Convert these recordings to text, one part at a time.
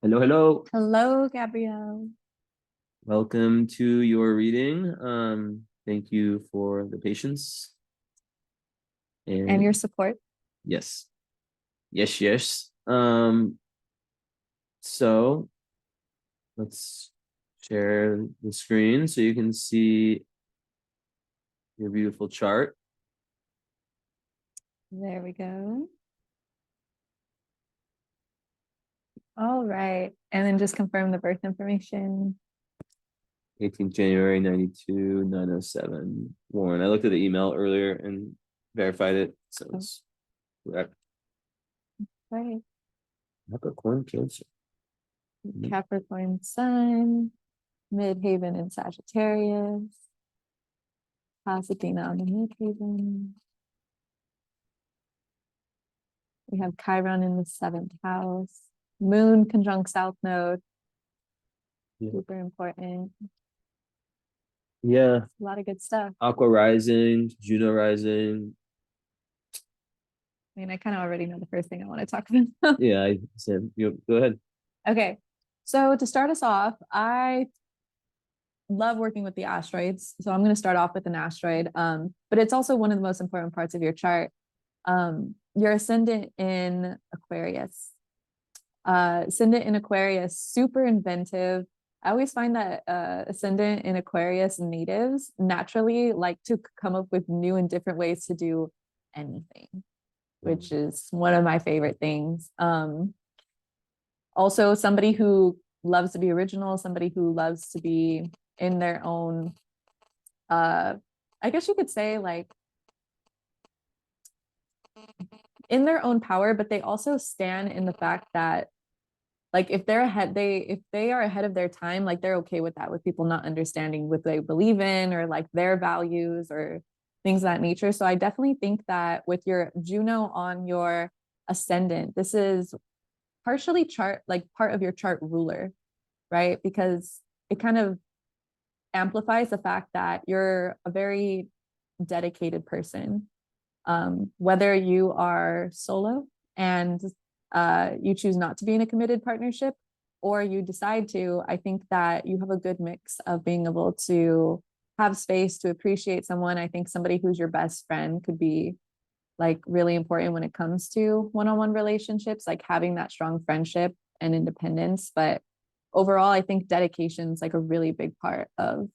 Hello, hello. Hello, Gabrielle. Welcome to your reading. Thank you for the patience. And And your support. yes, yes. So let's share the screen so you can see your beautiful chart. There we go. All right. And then just confirm the birth information. 18th January 92, 9:07. Warren. I looked at the email earlier and verified it. So Oh, it's correct. right. Capricorn Cancer. Capricorn Sun, Midhaven in Sagittarius, Pasadena on the Midhaven. We have Chiron in the seventh house, Moon conjunct South Node, Yeah. super important. Yeah. A lot of good stuff. Aqua rising, Juno rising. I mean, I kind of already know the first thing I want to talk about. Yeah, I said, go ahead. Okay. So to start us off, I love working with the asteroids. So I'm going to start off with an asteroid. But it's also one of the most important parts of your chart. Your ascendant in Aquarius. Ascendant in Aquarius, super inventive. I always find that ascendant in Aquarius natives naturally like to come up with new and different ways to do anything, which is one of my favorite things. Also, somebody who loves to be original, somebody who loves to be in their own I guess you could say like in their own power, but they also stand in the fact that like if they are ahead of their time, like they're okay with that, with people not understanding what they believe in or like their values or things of that nature. So I definitely think that with your Juno on your ascendant, this is partially chart like part of your chart ruler, right? Because it kind of amplifies the fact that you're a very dedicated person. Whether you are solo and you choose not to be in a committed partnership, or you decide to, I think that you have a good mix of being able to have space to appreciate someone. I think somebody who's your best friend could be like really important when it comes to one-on-one relationships, like having that strong friendship and independence. But overall, I think dedication is like a really big part of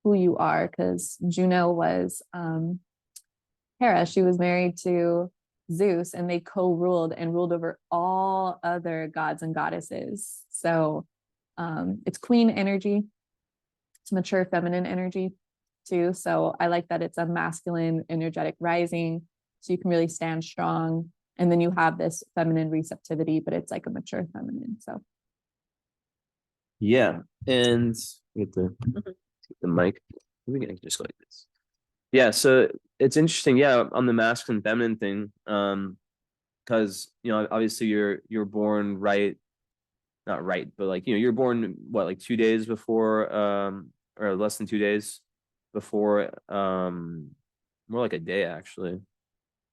who you are, because Juno was Hera. She was married to Zeus, and they co-ruled and ruled over all other gods and goddesses. So it's queen energy. It's mature feminine energy too. So I like that it's a masculine energetic rising. So you can really stand strong. And then you have this feminine receptivity, but it's like a mature feminine. So Yeah, and get the mic. We can just go like this. Yeah, so it's interesting. Yeah, on the masculine feminine thing, because obviously you're born right, not right, but like you're born what, like 2 days before, or less than 2 days before, more like a day actually,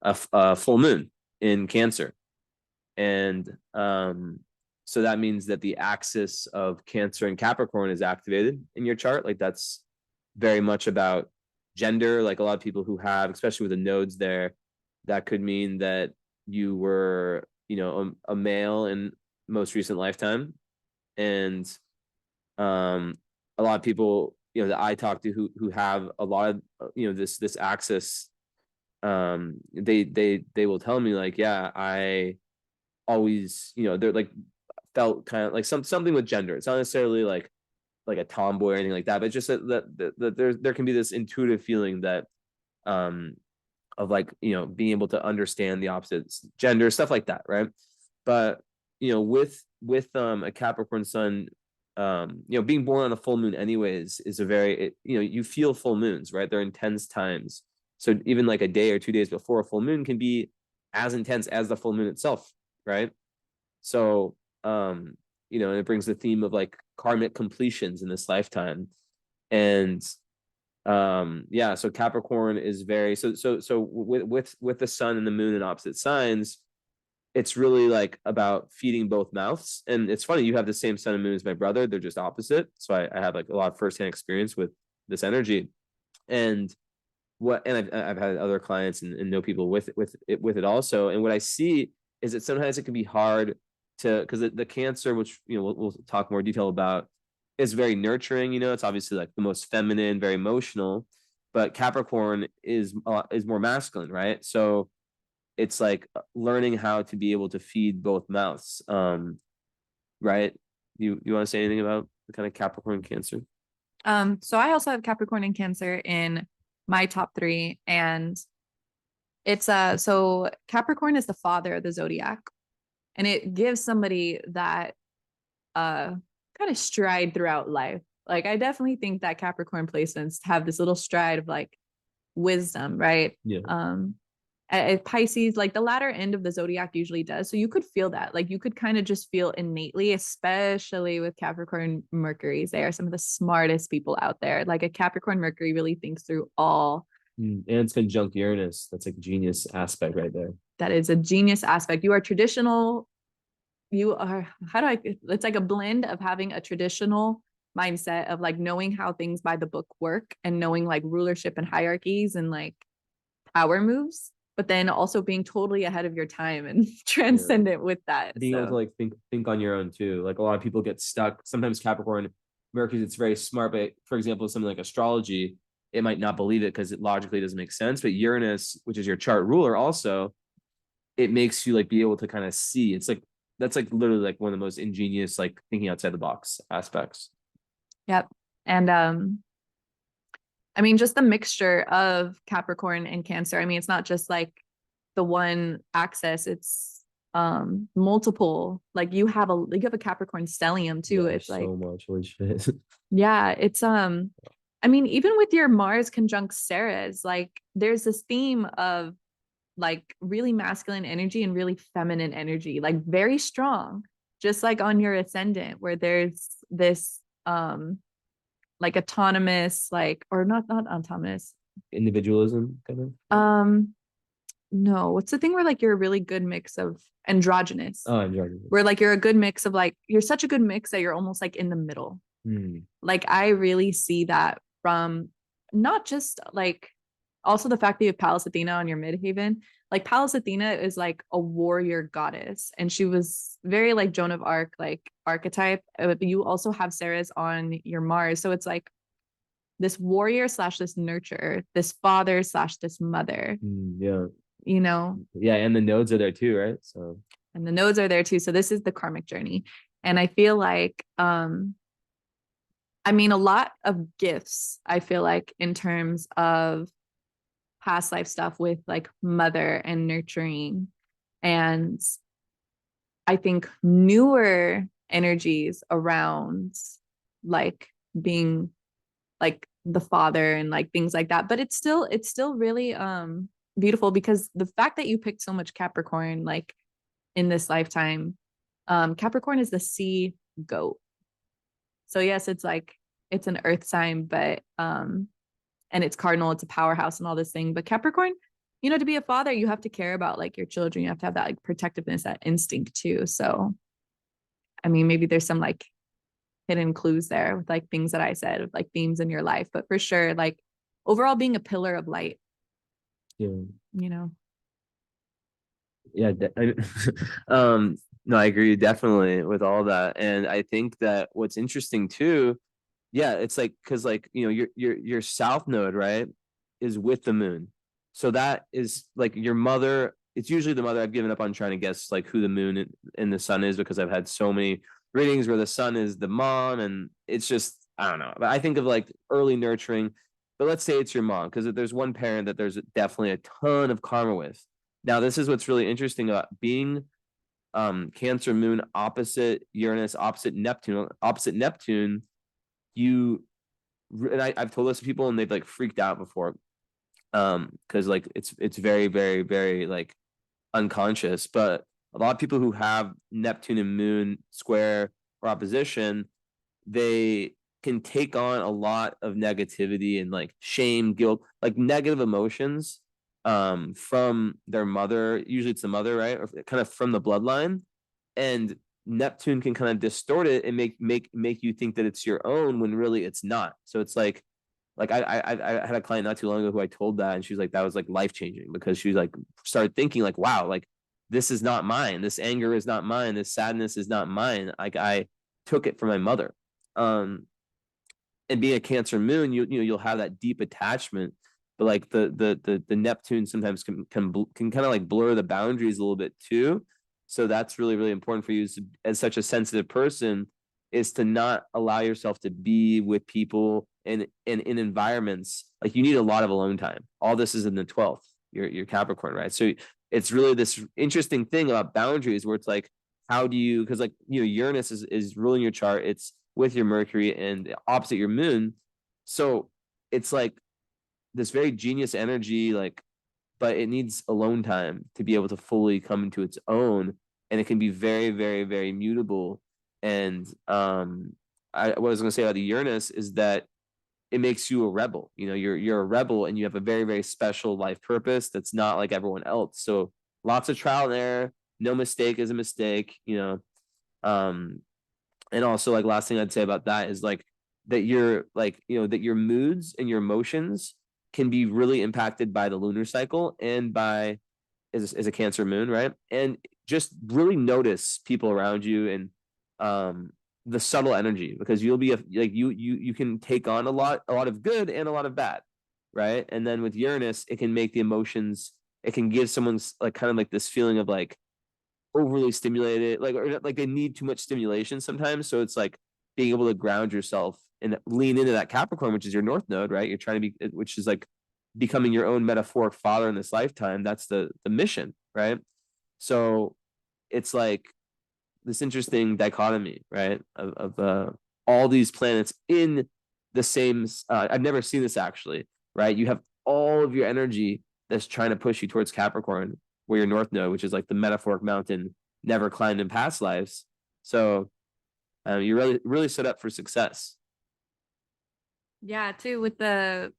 a full moon in Cancer, and so that means that the axis of Cancer and Capricorn is activated in your chart. Like that's very much about gender. Like a lot of people who have, especially with the nodes there, that could mean that you were, a male in most recent lifetime. And a lot of people, that I talk to who have a lot of, this axis, they will tell me like, yeah, I always, they're like felt kind of like something with gender. It's not necessarily like a tomboy or anything like that, but just that there can be this intuitive feeling that of like being able to understand the opposite gender, stuff like that, right? But with a Capricorn sun, being born on a full moon anyways is a very you feel full moons, right? They're intense times. So even like a day or 2 days before a full moon can be as intense as the full moon itself, right? So, and it brings the theme of like karmic completions in this lifetime. And yeah, so Capricorn is very so with the sun and the moon in opposite signs, it's really like about feeding both mouths. And it's funny, you have the same sun and moon as my brother, they're just opposite. So I have like a lot of firsthand experience with this energy. And I've had other clients and know people with it also. And what I see is that sometimes it can be hard to, because the Cancer, which we'll talk more detail about, is very nurturing. It's obviously like the most feminine, very emotional, but Capricorn is more masculine, right? So it's like learning how to be able to feed both mouths. Right? You want to say anything about the kind of Capricorn Cancer? So I also have Capricorn and Cancer in my top three, and it's so Capricorn is the father of the zodiac, and it gives somebody that kind of stride throughout life. Like I definitely think that Capricorn placements have this little stride of like wisdom, right? Yeah. At Pisces, like the latter end of the zodiac usually does. So you could feel that. Like you could kind of just feel innately, especially with Capricorn Mercuries. They are some of the smartest people out there. Like a Capricorn Mercury really thinks through all. And it's conjunct Uranus. That's like genius aspect right there. That is a genius aspect. You are traditional. You are, how do I, it's like a blend of having a traditional mindset of like knowing how things by the book work and knowing like rulership and hierarchies and like power moves, but then also being totally ahead of your time and transcendent with that. Being able to like think on your own too. Like a lot of people get stuck. Sometimes Capricorn, Mercury, it's very smart, but for example, something like astrology, it might not believe it because it logically doesn't make sense. But Uranus, which is your chart ruler, also, it makes you like be able to kind of see. It's like that's like literally like one of the most ingenious, like thinking outside the box aspects. Yep. And I mean, just the mixture of Capricorn and Cancer. I mean, it's not just like the one axis, it's multiple. Like you have a Capricorn stellium too. Yeah, It's like so much. Holy shit. yeah, it's I mean, even with your Mars conjunct Ceres, like there's this theme of like really masculine energy and really feminine energy, like very strong, just like on your ascendant, where there's this like autonomous, like or not autonomous. Individualism, kind of. No, what's the thing where like you're a really good mix of androgynous, Oh, androgynous. where like you're a good mix of like you're such a good mix that you're almost like in the middle. Like I really see that from not just like also the fact that you have Pallas Athena on your midhaven. Like Pallas Athena is like a warrior goddess, and she was very like Joan of Arc, like archetype. But you also have Ceres on your Mars, so it's like this warrior slash this nurturer, this father slash this mother. Yeah. Yeah, and the nodes are there too, right? So and the nodes are there too. So this is the karmic journey, and I feel like I mean, a lot of gifts, I feel like, in terms of past life stuff with like mother and nurturing. And I think newer energies around like being like the father and like things like that. But it's still really beautiful because the fact that you picked so much Capricorn like in this lifetime, Capricorn is the sea goat. So yes, it's like it's an earth sign, but and it's cardinal, it's a powerhouse and all this thing. But Capricorn, to be a father, you have to care about like your children. You have to have that like protectiveness, that instinct too. So I mean, maybe there's some like hidden clues there with like things that I said of like themes in your life, but for sure, like overall being a pillar of light. Yeah. Yeah. No, I agree definitely with all that. And I think that what's interesting too, yeah, it's like because like your south node, right, is with the moon. So that is like your mother. It's usually the mother. I've given up on trying to guess like who the moon and the sun is because I've had so many readings where the sun is the mom, and it's just I don't know. But I think of like early nurturing. But let's say it's your mom, because if there's one parent that there's definitely a ton of karma with. Now, this is what's really interesting about being Cancer moon opposite Uranus, opposite Neptune. You and I've told this to people and they've like freaked out before. Because like it's very, very, very like unconscious. But a lot of people who have Neptune and Moon square or opposition, they can take on a lot of negativity and like shame, guilt, like negative emotions, from their mother. Usually it's the mother, right? Or kind of from the bloodline. And Neptune can kind of distort it and make you think that it's your own when really it's not. So it's like I had a client not too long ago who I told that, and she was like, that was like life changing, because she like started thinking like, wow, like this is not mine. This anger is not mine. This sadness is not mine. Like I took it from my mother. Um, and being a Cancer moon, you'll have that deep attachment, but like the Neptune sometimes can kind of like blur the boundaries a little bit too. So that's really really important for you as such a sensitive person, is to not allow yourself to be with people and in environments. Like you need a lot of alone time. All this is in the 12th, your Capricorn, right? So it's really this interesting thing about boundaries where it's like, how do you, because like Uranus is ruling your chart. It's with your Mercury and opposite your moon. So it's like this very genius energy, like, but it needs alone time to be able to fully come into its own. And it can be very, very, very mutable. And what I was gonna say about the Uranus is that it makes you a rebel. You're a rebel and you have a very, very special life purpose that's not like everyone else. So lots of trial and error, no mistake is a mistake. Um, and also like last thing I'd say about that is like that that your moods and your emotions can be really impacted by the lunar cycle and by is a Cancer moon, right? And just really notice people around you and the subtle energy, because you'll be like you can take on a lot of good and a lot of bad, right? And then with Uranus, it can make the emotions, it can give someone's like kind of like this feeling of like overly stimulated, like, or like they need too much stimulation sometimes. So it's like being able to ground yourself and lean into that Capricorn, which is your North Node, right? You're trying to be, which is like becoming your own metaphoric father in this lifetime. That's the mission, right? So it's like this interesting dichotomy, right? Of all these planets in the same. I've never seen this actually, right? You have all of your energy that's trying to push you towards Capricorn, where your North Node, which is like the metaphoric mountain never climbed in past lives. So you're really really set up for success. Yeah, too, with the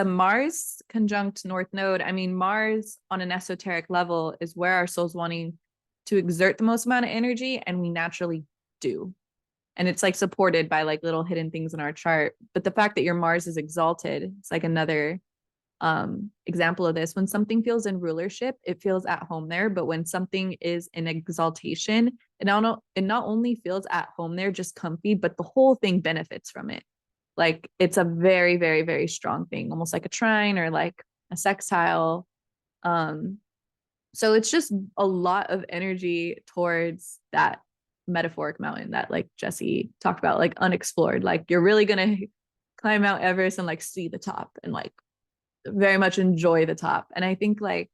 Mars conjunct North Node, I mean, Mars on an esoteric level is where our soul's wanting to exert the most amount of energy, and we naturally do. And it's like supported by like little hidden things in our chart. But the fact that your Mars is exalted, it's like another example of this. When something feels in rulership, it feels at home there. But when something is in exaltation, it not only feels at home there, just comfy, but the whole thing benefits from it. Like it's a very, very, very strong thing, almost like a trine or like a sextile. Um, so it's just a lot of energy towards that metaphoric mountain that like Jesse talked about, like unexplored. Like you're really gonna climb Mount Everest and like see the top and like very much enjoy the top. And I think like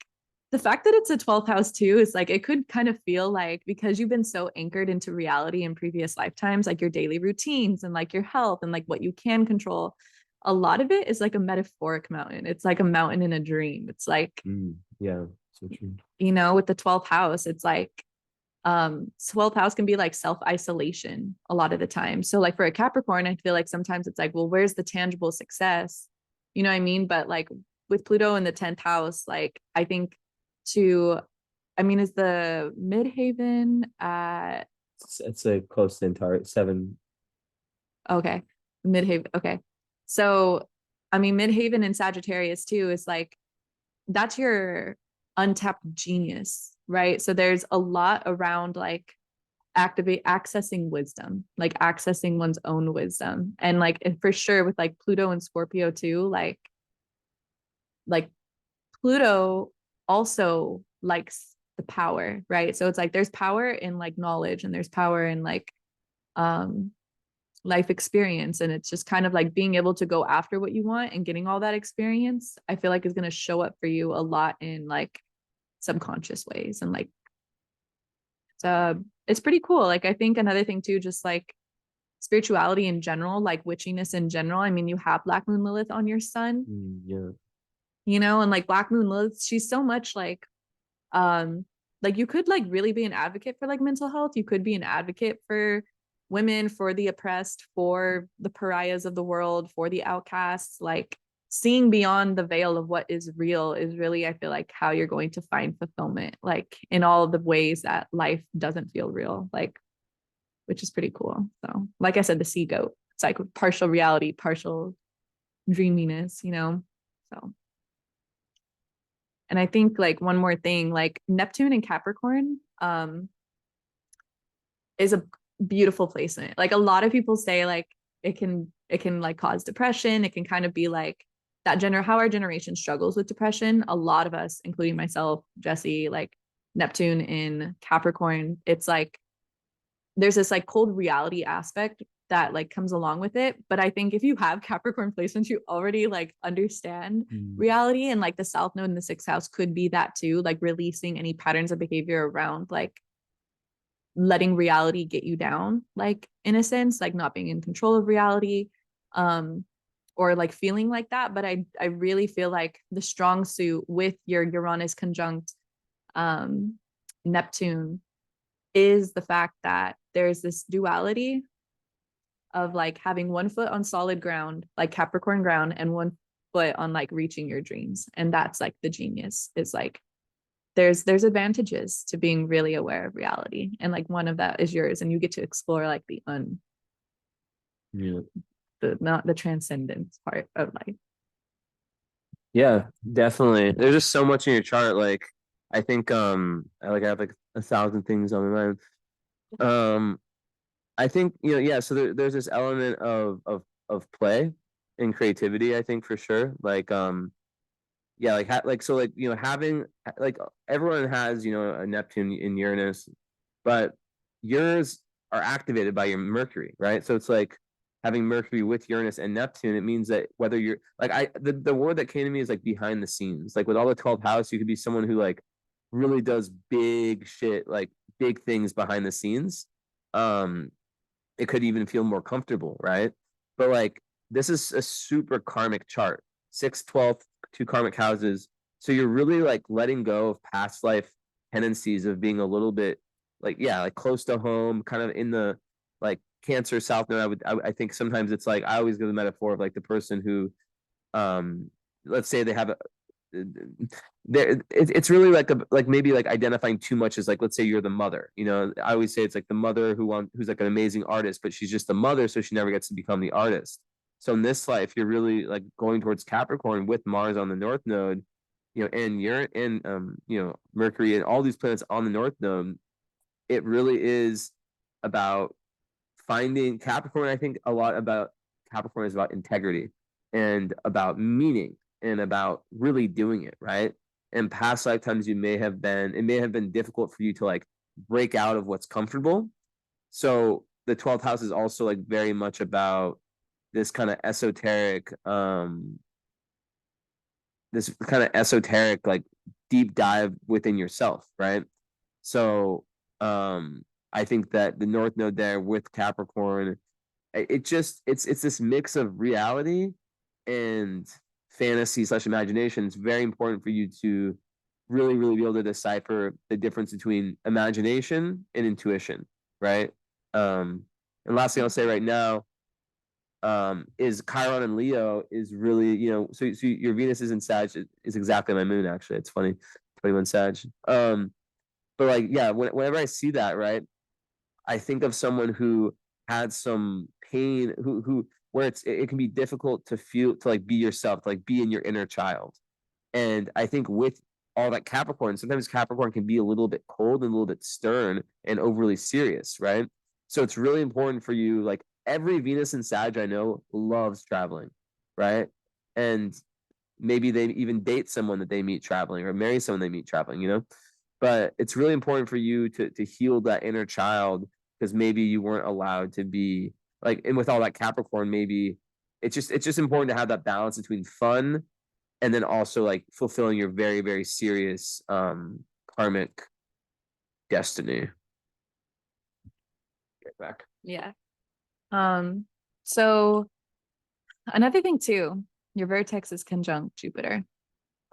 the fact that it's a 12th house too is like it could kind of feel like, because you've been so anchored into reality in previous lifetimes, like your daily routines and like your health and like what you can control, a lot of it is like a metaphoric mountain. It's like a mountain in a dream. It's like, Yeah, so true. with the 12th house, it's like 12th house can be like self-isolation a lot of the time. So like for a Capricorn, I feel like sometimes it's like, well, where's the tangible success? You know what I mean? But like with Pluto in the 10th house, like I think is the midhaven at It's a close to entire 7. okay, midhaven. Okay. So I mean midhaven in Sagittarius too is like that's your untapped genius, right? So there's a lot around like accessing wisdom, like accessing one's own wisdom. And like for sure with like Pluto and Scorpio too, like Pluto also likes the power, right? So it's like there's power in like knowledge and there's power in like um life experience, and it's just kind of like being able to go after what you want and getting all that experience. I feel like is going to show up for you a lot in like subconscious ways, and like it's pretty cool. Like I think another thing too, just like spirituality in general, like witchiness in general. I mean, you have Black Moon Lilith on your sun, Yeah. and like Black Moon Lilith, she's so much um like you could like really be an advocate for like mental health. You could be an advocate for women, for the oppressed, for the pariahs of the world, for the outcasts. Like seeing beyond the veil of what is real is really, I feel like, how you're going to find fulfillment, like in all of the ways that life doesn't feel real, like, which is pretty cool. So, like I said, the sea goat, it's like partial reality, partial dreaminess, you know? So, and I think like one more thing, like Neptune and Capricorn, is a beautiful placement. Like a lot of people say like it can like cause depression. It can kind of be like that how our generation struggles with depression. A lot of us, including myself, Jesse, like Neptune in Capricorn, it's like there's this like cold reality aspect that like comes along with it. But I think if you have Capricorn placements, you already like understand reality, and like the South Node in the sixth house could be that too, like releasing any patterns of behavior around like letting reality get you down, like in a sense, like not being in control of reality, or like feeling like that. But I really feel like the strong suit with your Uranus conjunct Neptune is the fact that there's this duality of like having one foot on solid ground, like Capricorn ground, and one foot on like reaching your dreams. And that's like the genius, is like there's advantages to being really aware of reality, and like one of that is yours, and you get to explore like Yeah. the not the transcendence part of life. Yeah, definitely. There's just so much in your chart. Like, I think I have like 1,000 things on my mind. Um, I think, yeah, so there's this element of play and creativity, I think, for sure. Like, yeah, like so like, having like everyone has, a Neptune in Uranus, but yours are activated by your Mercury, right? So it's like having Mercury with Uranus and Neptune, it means that whether you're like the word that came to me is like behind the scenes. Like with all the 12th house, you could be someone who like really does big shit, like big things behind the scenes. Um, it could even feel more comfortable, right? But like this is a super karmic chart. 6, 12, two karmic houses. So you're really like letting go of past life tendencies of being a little bit like, yeah, like close to home, kind of in the like Cancer South Node. I think sometimes it's like I always give the metaphor of like the person who let's say they have a there it's really like maybe like identifying too much as like, let's say you're the mother, I always say it's like the mother who's like an amazing artist, but she's just the mother, so she never gets to become the artist. So in this life you're really like going towards Capricorn with Mars on the North Node, and you're in Mercury and all these planets on the North Node. It really is about finding Capricorn. I think a lot about Capricorn is about integrity and about meaning and about really doing it, right? In past lifetimes, it may have been difficult for you to like break out of what's comfortable. So the 12th house is also like very much about this kind of esoteric, like deep dive within yourself, right? So I think that the North Node there with Capricorn, it's this mix of reality and fantasy slash imagination. It's very important for you to really, really be able to decipher the difference between imagination and intuition, right? And last thing I'll say right now, is Chiron and Leo is really, so your Venus is in Sag, is exactly my moon, actually. It's funny, 21 Sag. But like, yeah, whenever I see that, right, I think of someone who had some pain, who where it can be difficult to feel, to like be yourself, to like be in your inner child. And I think with all that Capricorn, sometimes Capricorn can be a little bit cold and a little bit stern and overly serious, right? So it's really important for you, like every Venus and Sag I know loves traveling, right? And maybe they even date someone that they meet traveling or marry someone they meet traveling. But it's really important for you to heal that inner child, because maybe you weren't allowed to be like, and with all that Capricorn, maybe it's just important to have that balance between fun and then also like fulfilling your very, very serious karmic destiny. Get back. Yeah. So another thing too, your vertex is conjunct Jupiter.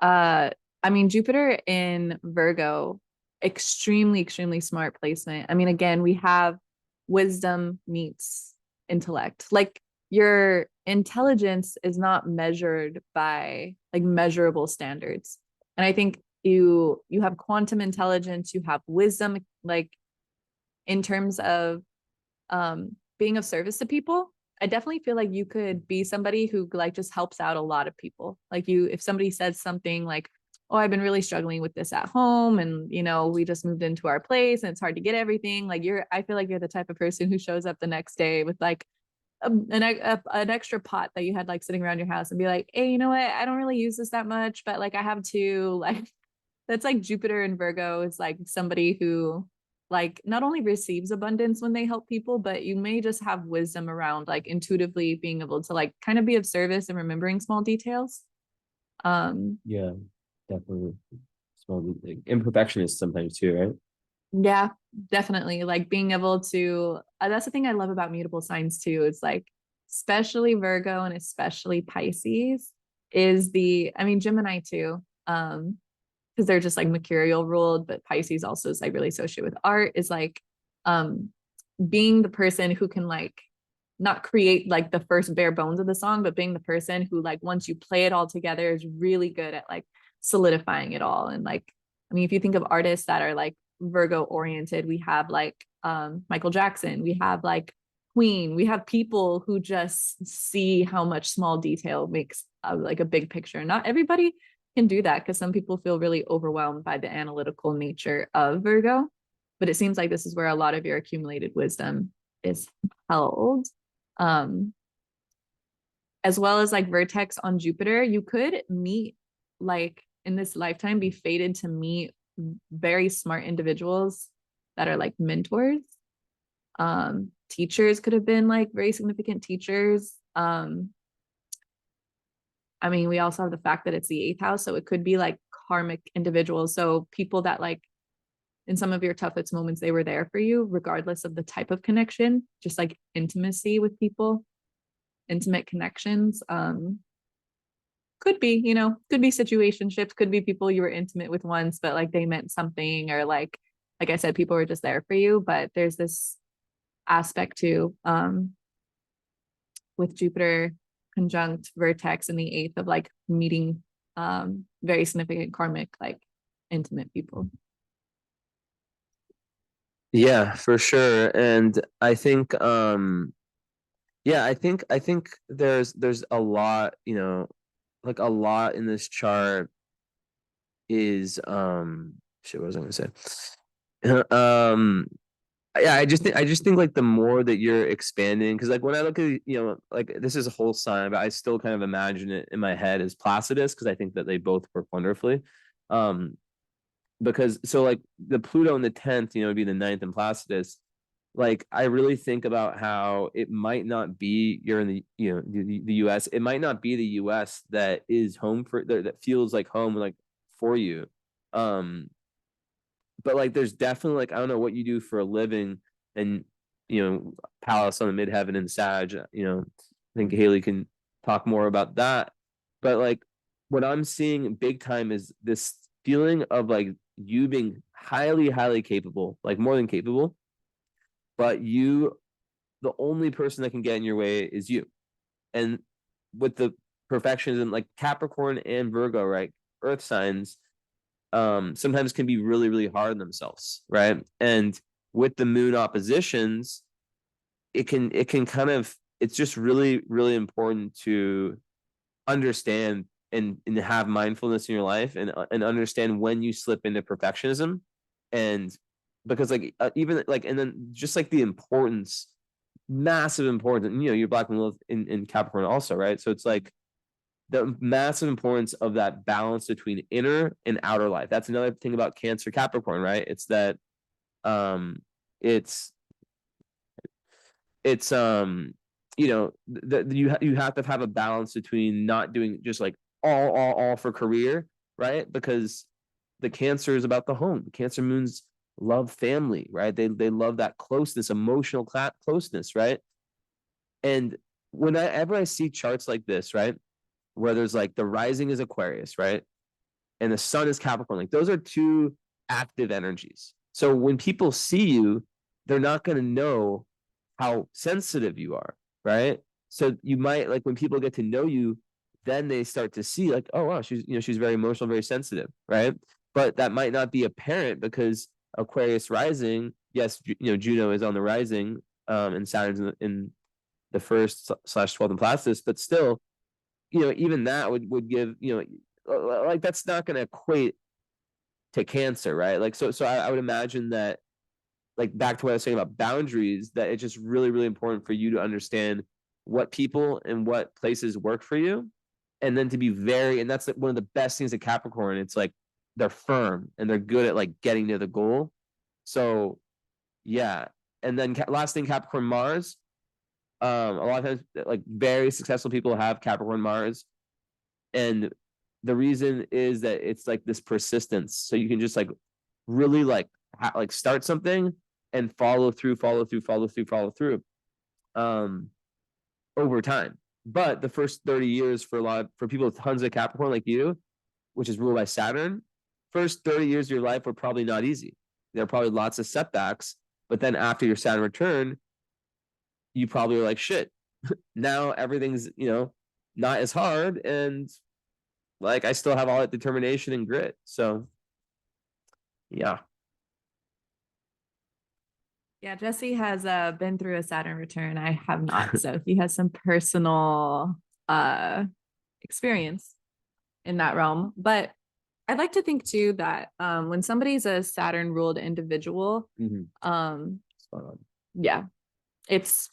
Uh, I mean, Jupiter in Virgo, extremely, extremely smart placement. I mean, again, we have wisdom meets intellect. Like your intelligence is not measured by like measurable standards. And I think you have quantum intelligence, you have wisdom, like in terms of being of service to people. I definitely feel like you could be somebody who like just helps out a lot of people. Like you, if somebody says something like, oh, I've been really struggling with this at home, and we just moved into our place and it's hard to get everything. Like I feel like you're the type of person who shows up the next day with like an extra pot that you had like sitting around your house and be like, hey, you know what? I don't really use this that much, but like I have to like that's like Jupiter and Virgo is like somebody who like not only receives abundance when they help people, but you may just have wisdom around like intuitively being able to like kind of be of service and remembering small details. Yeah, definitely. Small like, imperfectionist sometimes too, right? Yeah, definitely. Like being able to, that's the thing I love about mutable signs too. It's like, especially Virgo and especially Pisces I mean, Gemini too. Because they're just like mercurial ruled, but Pisces also is like really associated with art, is like um being the person who can like not create like the first bare bones of the song, but being the person who like once you play it all together is really good at like solidifying it all. And like, I mean, if you think of artists that are like Virgo oriented, we have like Michael Jackson, we have like Queen, we have people who just see how much small detail makes like a big picture. Not everybody can do that because some people feel really overwhelmed by the analytical nature of Virgo. But it seems like this is where a lot of your accumulated wisdom is held. Um, as well as like vertex on Jupiter, you could meet like in this lifetime, be fated to meet very smart individuals that are like mentors. Teachers could have been like very significant teachers. I mean, we also have the fact that it's the eighth house, so it could be like karmic individuals. So people that like in some of your toughest moments, they were there for you, regardless of the type of connection, just like intimacy with people, intimate connections. Could be, could be situationships, could be people you were intimate with once, but like they meant something, or like I said, people were just there for you. But there's this aspect too, with Jupiter conjunct vertex in the eighth of like meeting very significant karmic, like intimate people. Yeah, for sure. And I think yeah, I think there's a lot, like a lot in this chart is shit, what was I gonna say? Yeah, I just think like the more that you're expanding, because like when I look at like this is a whole sign, but I still kind of imagine it in my head as Placidus because I think that they both work wonderfully. Um, because so like the Pluto in the 10th, would be the ninth in Placidus. Like I really think about how it might not be you're in the US. It might not be the US that is home that feels like home like for you. Um, but like there's definitely like I don't know what you do for a living and Palace on the midheaven and Sag, I think Haley can talk more about that. But like what I'm seeing big time is this feeling of like you being highly, highly capable, like more than capable, but the only person that can get in your way is you. And with the perfectionism, like Capricorn and Virgo, right? Earth signs, sometimes can be really, really hard on themselves, right? And with the moon oppositions, it can kind of it's just really, really important to understand and have mindfulness in your life and understand when you slip into perfectionism. And because like even like and then just like the importance, massive importance, you're Black Lilith in Capricorn also, right? So it's like the massive importance of that balance between inner and outer life. That's another thing about Cancer Capricorn, right? It's that it's it's that you have to have a balance between not doing just like all for career, right? Because the Cancer is about the home. Cancer moons love family, right? They love that closeness, emotional closeness, right? And whenever I see charts like this, right, where there's like the rising is Aquarius, right, and the sun is Capricorn, like those are two active energies. So when people see you, they're not going to know how sensitive you are, right? So you might like when people get to know you, then they start to see like, oh wow, she's very emotional, very sensitive, right? But that might not be apparent because Aquarius rising, yes, Juno is on the rising, and Saturn's in the first slash 12th in Placidus, but still, even that would give, like that's not going to equate to Cancer, right? Like so I would imagine that, like back to what I was saying about boundaries, that it's just really, really important for you to understand what people and what places work for you. And then to be and that's one of the best things at Capricorn. It's like they're firm and they're good at like getting to the goal. So yeah. And then last thing, Capricorn Mars. A lot of times like very successful people have Capricorn Mars. And the reason is that it's like this persistence. So you can just like really like start something and follow through over time. But the first 30 years for people with tons of Capricorn like you, which is ruled by Saturn, first 30 years of your life were probably not easy. There are probably lots of setbacks, but then after your Saturn return, you probably are like, shit, now everything's, not as hard, and like I still have all that determination and grit. So yeah. Yeah, Jesse has been through a Saturn return. I have not. So he has some personal experience in that realm. But I'd like to think too that when somebody's a Saturn ruled individual, yeah, it's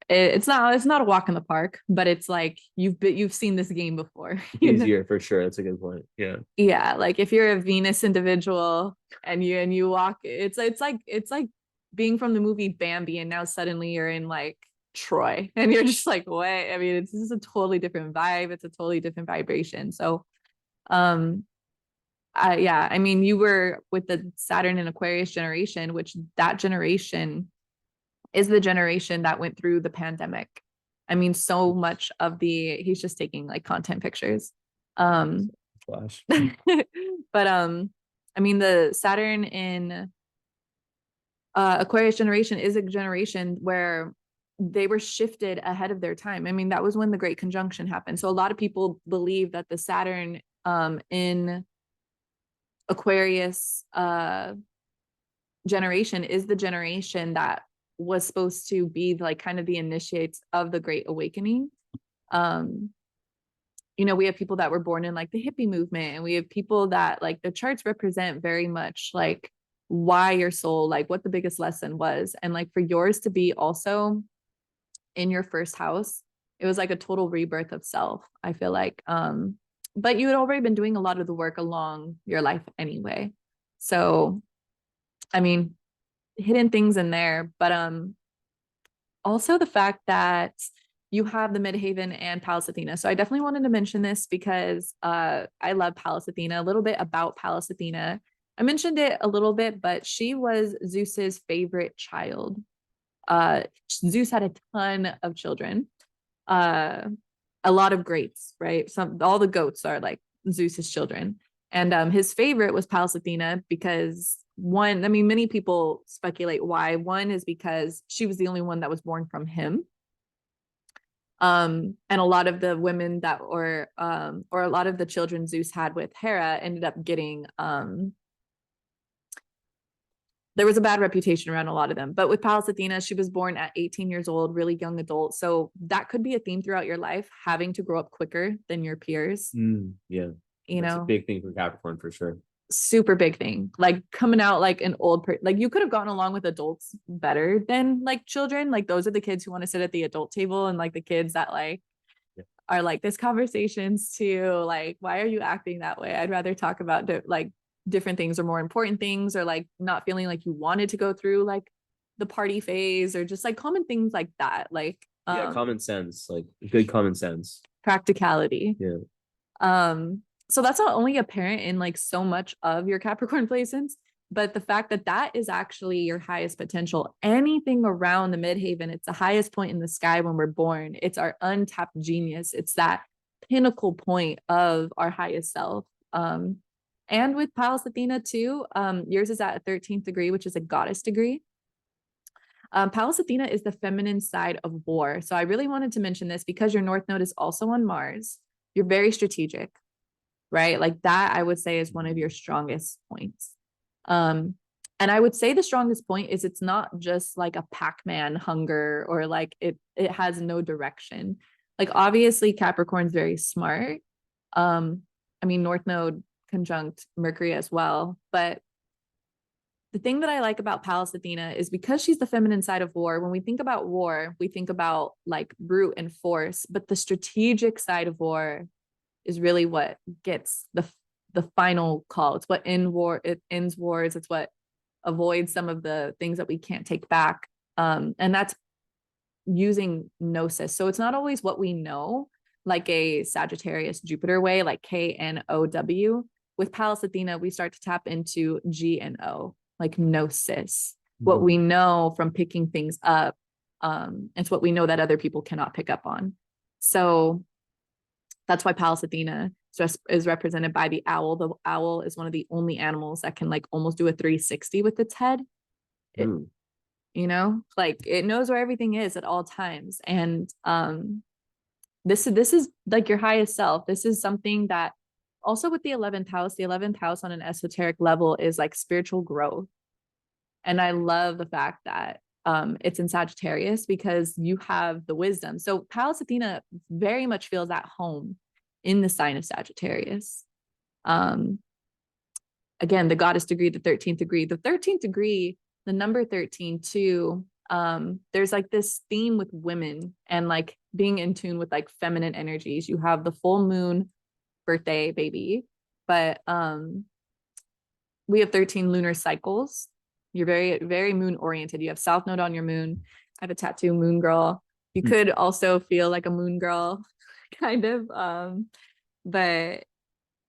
it's not a walk in the park, but it's like you've seen this game before. Easier for sure. That's a good point. Yeah. Yeah, like if you're a Venus individual and you walk, it's like being from the movie Bambi and now suddenly you're in like Troy and you're just like, wait, I mean, this is a totally different vibe. It's a totally different vibration. So, yeah, I mean, you were with the Saturn and Aquarius generation, which that generation is the generation that went through the pandemic. I mean, so much of he's just taking like content pictures. Flash. But I mean, the Saturn in Aquarius generation is a generation where they were shifted ahead of their time. I mean, that was when the Great Conjunction happened. So a lot of people believe that the Saturn in Aquarius generation is the generation that was supposed to be like kind of the initiates of the Great Awakening. We have people that were born in like the hippie movement, and we have people that like the charts represent very much like why your soul, like what the biggest lesson was. And like for yours to be also in your first house, it was like a total rebirth of self, I feel like. But you had already been doing a lot of the work along your life anyway. So, I mean, hidden things in there, but also the fact that you have the Midhaven and Pallas Athena. So I definitely wanted to mention this because I love Pallas Athena. A little bit about Pallas Athena. I mentioned it a little bit, but she was Zeus's favorite child. Zeus had a ton of children, a lot of greats, right? All the goats are like Zeus's children, and his favorite was Pallas Athena because one, I mean, many people speculate why. One is because she was the only one that was born from him. And a lot of the women that or a lot of the children Zeus had with Hera ended up getting there was a bad reputation around a lot of them. But with Pallas Athena, she was born at 18 years old, really young adult. So that could be a theme throughout your life, having to grow up quicker than your peers. Yeah. That's a big thing for Capricorn for sure. Super big thing. Like coming out like an like you could have gotten along with adults better than like children. Like those are the kids who want to sit at the adult table, and like the kids that like are like, this conversation's too like, why are you acting that way? I'd rather talk about like different things or more important things, or like not feeling like you wanted to go through like the party phase, or just like common things like that, like common sense, like good common sense, practicality. Yeah. So that's not only apparent in like so much of your Capricorn placements, but the fact that that is actually your highest potential. Anything around the Midhaven, it's the highest point in the sky when we're born. It's our untapped genius. It's that pinnacle point of our highest self. And with Pallas Athena too, yours is at a 13th degree, which is a goddess degree. Pallas Athena is the feminine side of war. So I really wanted to mention this because your North Node is also on Mars. You're very strategic, right? Like that, I would say is one of your strongest points. And I would say the strongest point is it's not just like a Pac-Man hunger or like it has no direction. Like obviously Capricorn's very smart. I mean North Node conjunct Mercury as well, but the thing that I like about Pallas Athena is because she's the feminine side of war. When we think about war, we think about like brute and force, but the strategic side of war is really what gets the final call. It's what it ends wars. It's what avoids some of the things that we can't take back. And that's using gnosis. So it's not always what we know, like a Sagittarius Jupiter way, like KNOW. With Pallas Athena, we start to tap into GNO, like gnosis, what we know from picking things up. It's what we know that other people cannot pick up on. So that's why Pallas Athena is represented by the owl. The owl is one of the only animals that can like almost do a 360 with its head. You know, like it knows where everything is at all times. And this is like your highest self. This is something that also with the 11th house on an esoteric level is like spiritual growth. And I love the fact that it's in Sagittarius because you have the wisdom. So Pallas Athena very much feels at home in the sign of Sagittarius. Again, the goddess degree, the 13th degree, the number 13 too. There's like this theme with women and like being in tune with like feminine energies. You have the full moon birthday baby, but we have 13 lunar cycles. You're very, very moon oriented. You have South Node on your moon. I have a tattoo, moon girl. You could also feel like a moon girl, kind of. But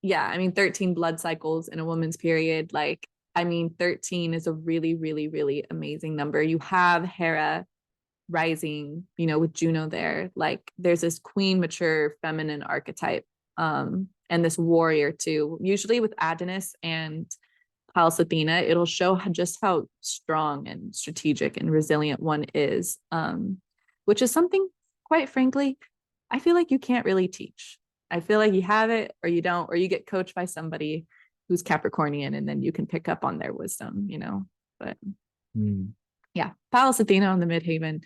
yeah, I mean, 13 blood cycles in a woman's period. Like, I mean, 13 is a really, really, really amazing number. You have Hera rising, you know, with Juno there. Like, there's this queen, mature, feminine archetype, and this warrior too. Usually with Adonis and Pallas Athena, it'll show just how strong and strategic and resilient one is, which is something, quite frankly, I feel like you can't really teach. I feel like you have it or you don't, or you get coached by somebody who's Capricornian and then you can pick up on their wisdom, you know. But yeah, Pallas Athena on the Midhaven,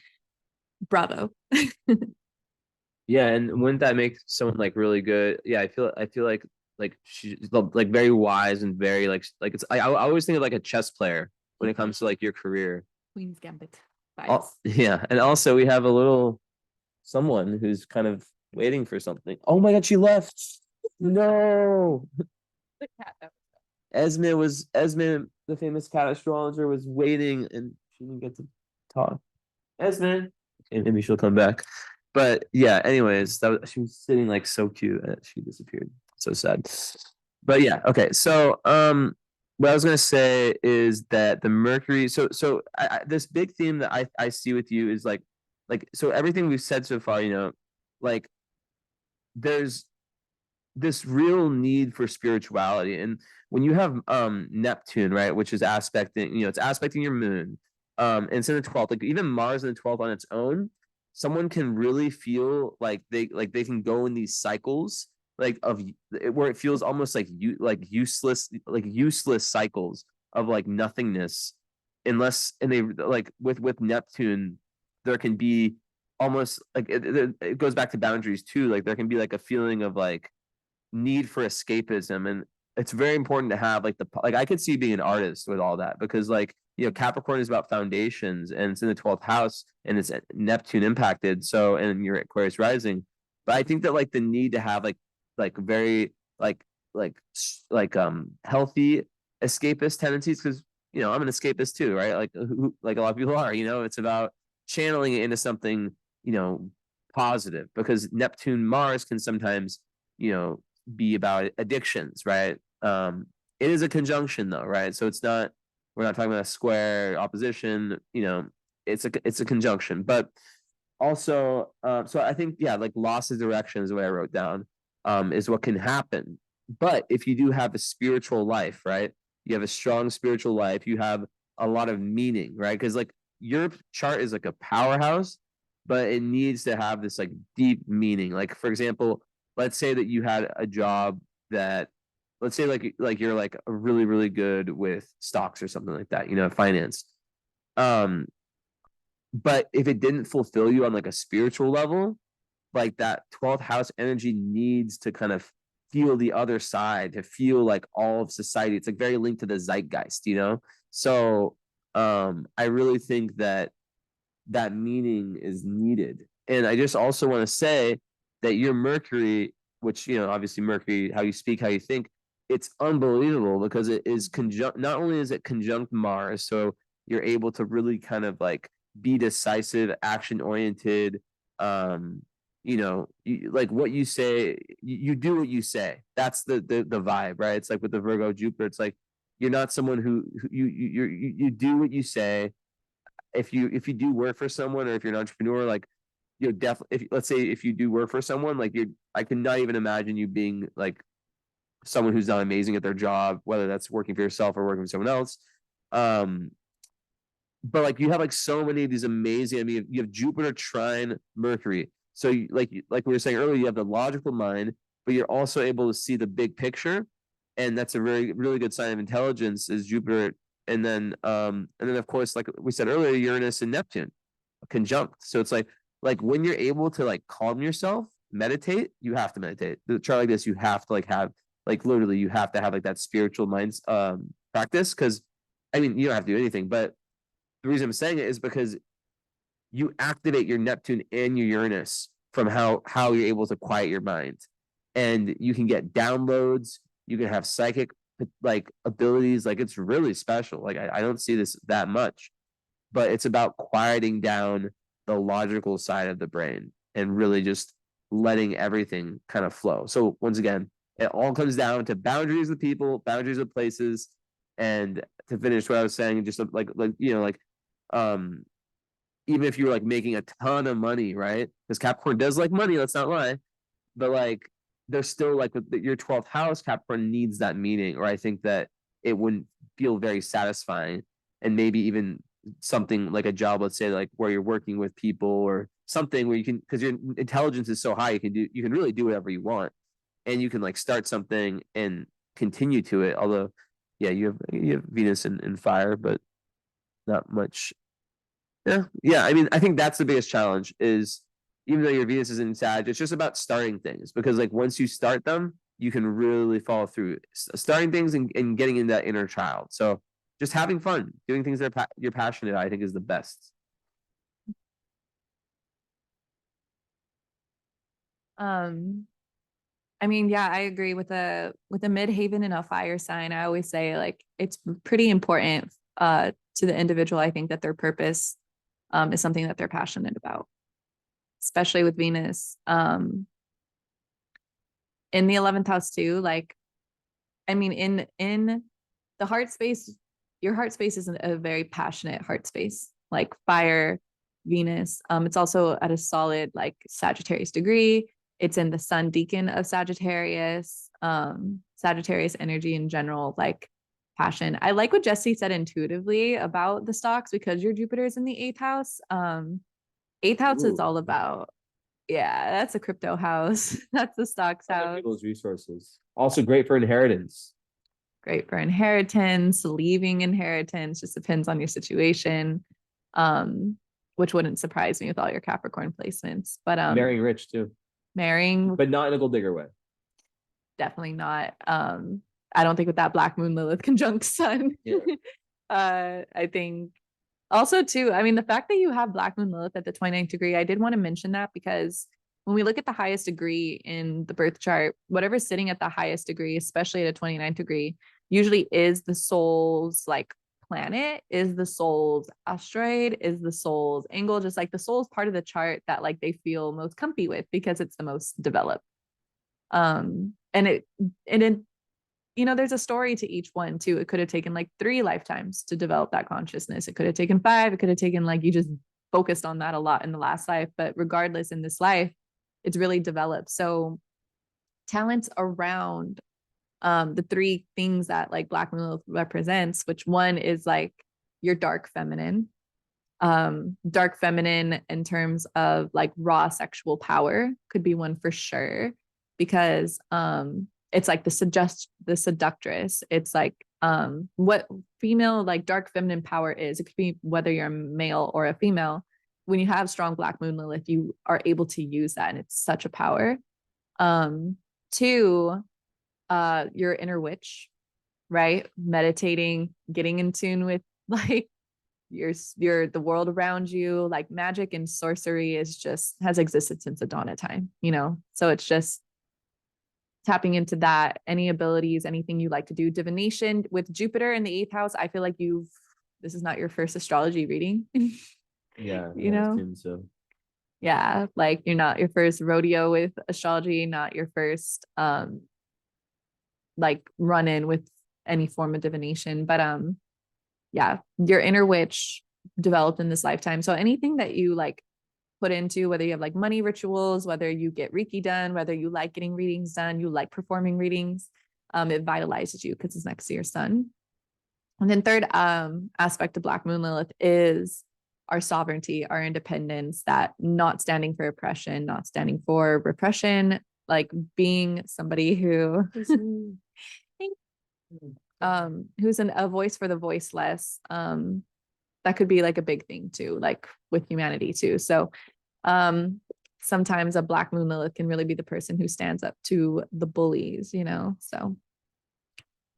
bravo. Yeah, and wouldn't that make someone like really good? Yeah, I feel like she's like very wise and very like it's I always think of like a chess player when it comes to like your career. Queen's Gambit vibes. Yeah, and also we have a little someone who's kind of waiting for something. Oh my God, she left. No. The cat. Esme, the famous cat astrologer, was waiting and she didn't get to talk. Esme. Okay, maybe she'll come back. But yeah, anyways, she was sitting like so cute and she disappeared. So sad. But yeah, okay. So what I was gonna say is that the Mercury, this big theme that I see with you is like so everything we've said so far, you know, like there's this real need for spirituality. And when you have Neptune, right, which is aspecting, you know, it's aspecting your moon, and it's in the 12th, like even Mars in the 12th on its own, someone can really feel like they can go in these cycles like of where it feels almost like useless cycles of like nothingness, unless and they like with Neptune there can be almost like it goes back to boundaries too, like there can be like a feeling of like need for escapism. And it's very important to have like I could see being an artist with all that, because like, you know, Capricorn is about foundations and it's in the 12th house and it's Neptune impacted. So, and you're Aquarius rising. But I think that like the need to have very healthy escapist tendencies, because, you know, I'm an escapist too, right? Like a lot of people are, you know, it's about channeling it into something, you know, positive, because Neptune Mars can sometimes, you know, be about addictions, right? It is a conjunction though, right? So we're not talking about a square opposition, you know, it's a conjunction. But also, so I think, yeah, like loss of direction is the way I wrote down, is what can happen. But if you do have a spiritual life, right? You have a strong spiritual life, you have a lot of meaning, right? Because like your chart is like a powerhouse, but it needs to have this like deep meaning. Like for example, let's say that you had a job that, let's say like you're like really really good with stocks or something like that, finance. Um, but if it didn't fulfill you on like a spiritual level, like that 12th house energy needs to kind of feel the other side, to feel like all of society. It's like very linked to the zeitgeist. So I really think that that meaning is needed. And I just also want to say that your Mercury, which, obviously Mercury, how you speak, how you think, it's unbelievable because it is conjunct, not only is it conjunct Mars, so you're able to really kind of like be decisive, action oriented. Like what you say, you do what you say. That's the vibe, right? It's like with the Virgo Jupiter, it's like you're not someone who you do what you say. If you do work for someone, or if you're an entrepreneur, like you're definitely, if let's say if you do work for someone, like I could not even imagine you being like someone who's not amazing at their job, whether that's working for yourself or working for someone else. um but like you have like so many of these amazing, I mean, you have Jupiter trine Mercury, so like we were saying earlier, you have the logical mind, but you're also able to see the big picture, and that's a really really good sign of intelligence, is Jupiter. And then of course, like we said earlier, Uranus and Neptune conjunct. So it's like when you're able to like calm yourself, meditate. You have to meditate. The chart like this, you have to like have, like literally you have to have like that spiritual minds practice, because I mean, you don't have to do anything, but the reason I'm saying it is because you activate your Neptune and your Uranus from how you're able to quiet your mind, and you can get downloads. You can have psychic like abilities. Like it's really special. Like I don't see this that much, but it's about quieting down the logical side of the brain and really just letting everything kind of flow. So once again, it all comes down to boundaries of people, boundaries of places, and to finish what I was saying, just like um even if you're like making a ton of money, right? Because Capricorn does like money, let's not lie. But like there's still like with your 12th house, Capricorn needs that meaning, or I think that it wouldn't feel very satisfying. And maybe even something like a job, let's say like where you're working with people or something where you can, because your intelligence is so high, you can really do whatever you want. And you can like start something and continue to it. Although, yeah, you have Venus in fire, but not much. Yeah. I mean, I think that's the biggest challenge is, even though your Venus is in Sag, it's just about starting things, because like once you start them, you can really follow through starting things, and getting into that inner child. So just having fun, doing things that you're passionate, I think is the best. Um, I mean, yeah, I agree with a midhaven and a fire sign. I always say like it's pretty important to the individual. I think that their purpose is something that they're passionate about, especially with Venus. In the 11th house too, like I mean, in the heart space, your heart space is a very passionate heart space, like fire, Venus. It's also at a solid like Sagittarius degree. It's in the sun deacon of Sagittarius. Sagittarius energy in general, like passion. I like what Jesse said intuitively about the stocks, because your Jupiter is in the eighth house. Eighth house is Ooh, all about, yeah, that's a crypto house. That's the stocks other house. people's resources. Also great for inheritance. Great for inheritance, leaving inheritance, just depends on your situation. Um, which wouldn't surprise me with all your Capricorn placements. But Marrying rich too, marrying, but not in a gold digger way. definitely not. I don't think with that Black Moon Lilith conjunct Sun. Yeah. I think also too, I mean, the fact that you have Black Moon Lilith at the 29th degree, I did want to mention that because when we look at the highest degree in the birth chart, whatever's sitting at the highest degree, especially at a 29th degree, usually is the soul's like planet, is the soul's asteroid, is the soul's angle, just like the soul's part of the chart that like they feel most comfy with because it's the most developed. And there's a story to each one too. It could have taken like 3 lifetimes to develop that consciousness. It could have taken 5. It could have taken like you just focused on that a lot in the last life. But regardless, in this life, it's really developed. So talents around the 3 things that like Black Moon represents, which one is like your dark feminine, Dark feminine in terms of like raw sexual power could be one for sure, because it's like the seductress. It's like what female like dark feminine power is. It could be whether you're a male or a female. When you have strong black moon Lilith, you are able to use that, and it's such a power. Two, your inner witch, right? Meditating, getting in tune with like your the world around you. Like magic and sorcery is just has existed since the dawn of time, you know? So it's just tapping into that, any abilities, anything you like to do. Divination with Jupiter in the eighth house, I feel like this is not your first astrology reading. Yeah, You I know? assume so. Yeah, like you're not your first rodeo with astrology, not your first like run in with any form of divination. But yeah, your inner witch developed in this lifetime. So anything that you like put into, whether you have like money rituals, whether you get Reiki done, whether you like getting readings done, you like performing readings, it vitalizes you because it's next to your sun. And then third aspect of Black Moon Lilith is our sovereignty, our independence, that not standing for oppression, not standing for repression, like being somebody who who's a voice for the voiceless. That could be like a big thing too, like with humanity too. So sometimes a Black Moon Lilith can really be the person who stands up to the bullies, you know. So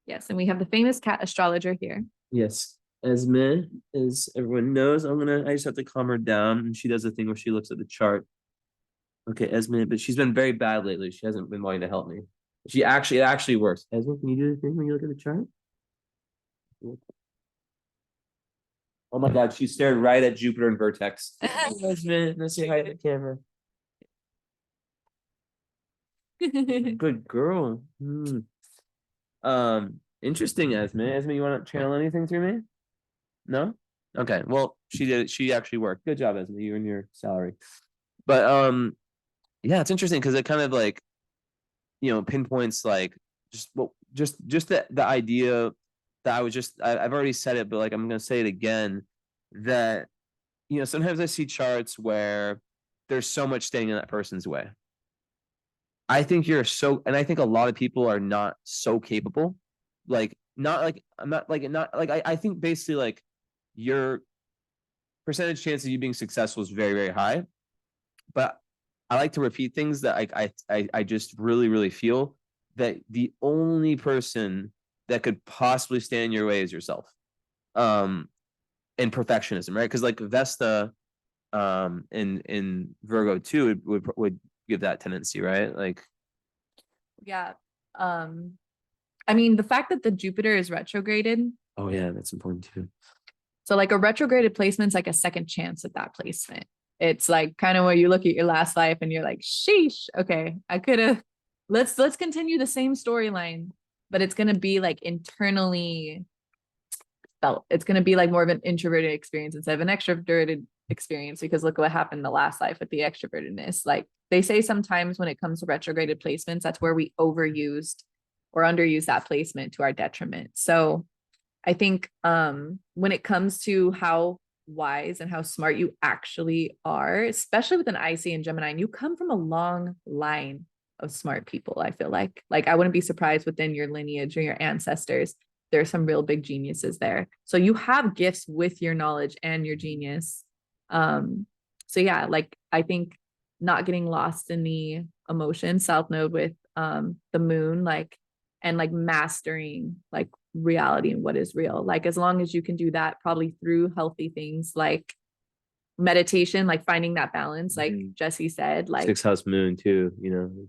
yes, and we have the famous cat astrologer here. Yes. Esme, as everyone knows, I just have to calm her down. And she does a thing where she looks at the chart. Okay, Esme, but she's been very bad lately. She hasn't been wanting to help me. It actually works. Esme, can you do the thing when you look at the chart? Oh my God, she stared right at Jupiter and Vertex. Esme, let's say hi to the camera. Good girl. Interesting, Esme. Esme, you want to channel anything through me? No? Okay. Well, she did it. She actually worked. Good job, Esme. You and your salary. But yeah, it's interesting because it kind of like, pinpoints like just the idea that I've already said it, but like I'm gonna say it again, that sometimes I see charts where there's so much standing in that person's way. I think and I think a lot of people are not so capable. Like, not like, I'm not like, not like, I think basically like your percentage chance of you being successful is very, very high. But I like to repeat things that I just really, really feel that the only person that could possibly stand in your way is yourself. And perfectionism, right? Because like Vesta, in Virgo too, would give that tendency, right? Like, Yeah. I mean, the fact that the Jupiter is retrograded. oh yeah, that's important too. So like a retrograded placement's like a second chance at that placement. It's like kind of where you look at your last life and you're like, sheesh, okay, I could have, let's continue the same storyline, but it's gonna be like internally felt. It's gonna be like more of an introverted experience instead of an extroverted experience, because look what happened in the last life with the extrovertedness. Like they say sometimes when it comes to retrograded placements, that's where we overused or underused that placement to our detriment. So I think when it comes to how wise and how smart you actually are, especially with an IC and Gemini, and you come from a long line of smart people, I feel like I wouldn't be surprised within your lineage or your ancestors, there are some real big geniuses there. So you have gifts with your knowledge and your genius. So yeah, like I think not getting lost in the emotion, South Node with the moon, like, and like mastering like reality and what is real. Like as long as you can do that, probably through healthy things like meditation, like finding that balance, like Jesse said, like sixth house moon too,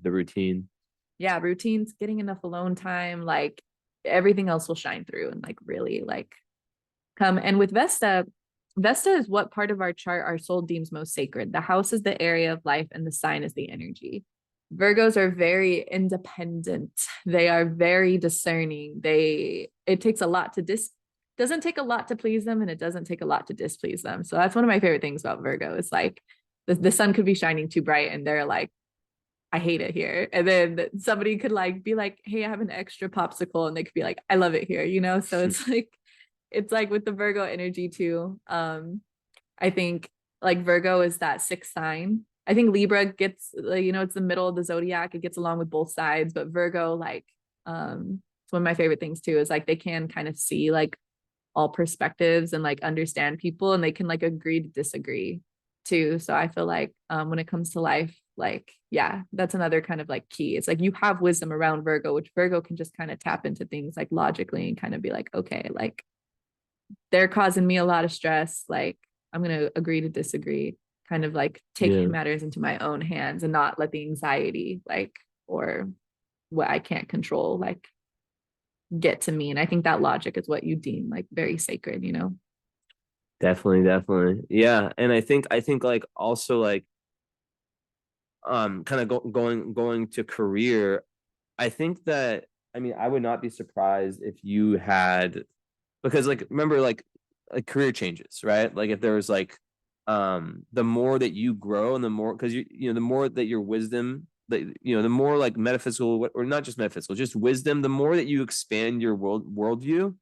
the routine. Yeah, routines, getting enough alone time, like everything else will shine through and like really like come. And with Vesta is what part of our chart our soul deems most sacred. The house is the area of life and the sign is the energy. Virgos are very independent. They are very discerning. It takes a lot to doesn't take a lot to please them, and it doesn't take a lot to displease them. So that's one of my favorite things about Virgo. It's like the sun could be shining too bright and they're like, I hate it here. And then somebody could like be like, hey, I have an extra popsicle, and they could be like, I love it here, So it's like with the Virgo energy too. I think like Virgo is that sixth sign. I think Libra gets, it's the middle of the zodiac. It gets along with both sides, but Virgo, like, it's one of my favorite things too, is like they can kind of see like all perspectives and like understand people, and they can like agree to disagree too. So I feel like when it comes to life, like, yeah, that's another kind of like key. It's like you have wisdom around Virgo, which Virgo can just kind of tap into things like logically and kind of be like, okay, like they're causing me a lot of stress. Like I'm going to agree to disagree, kind of like take Yeah, matters into my own hands and not let the anxiety, like, or what I can't control, like get to me. And I think that logic is what you deem like very sacred, you know? definitely, definitely. Yeah. And I think like also like kind of going to career, I think that I mean I would not be surprised if you had, because like remember like career changes, right? Like if there was like the more that you grow and the more, because you know the more that your wisdom, that you know the more like metaphysical, or not just metaphysical, just wisdom, the more that you expand your worldview,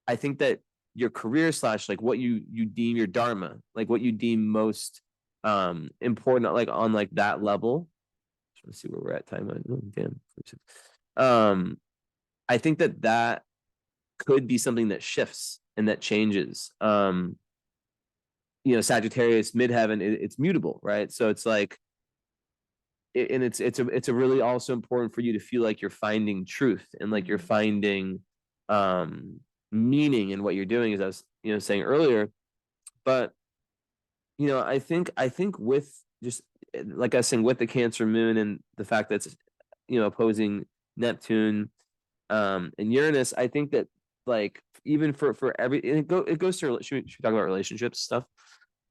I think that your career slash like what you deem your dharma, like what you deem most important, like on like that level. Let's see where we're at time. Oh, damn. Um, I think that that could be something that shifts and that changes. You know, Sagittarius midheaven, it's mutable, right? So it's like, and it's a really also important for you to feel like you're finding truth and like you're finding meaning in what you're doing, as I was saying earlier. But I think with just like I was saying with the Cancer moon and the fact that it's opposing Neptune and Uranus, I think that like even for every, it goes to, should we talk about relationships stuff?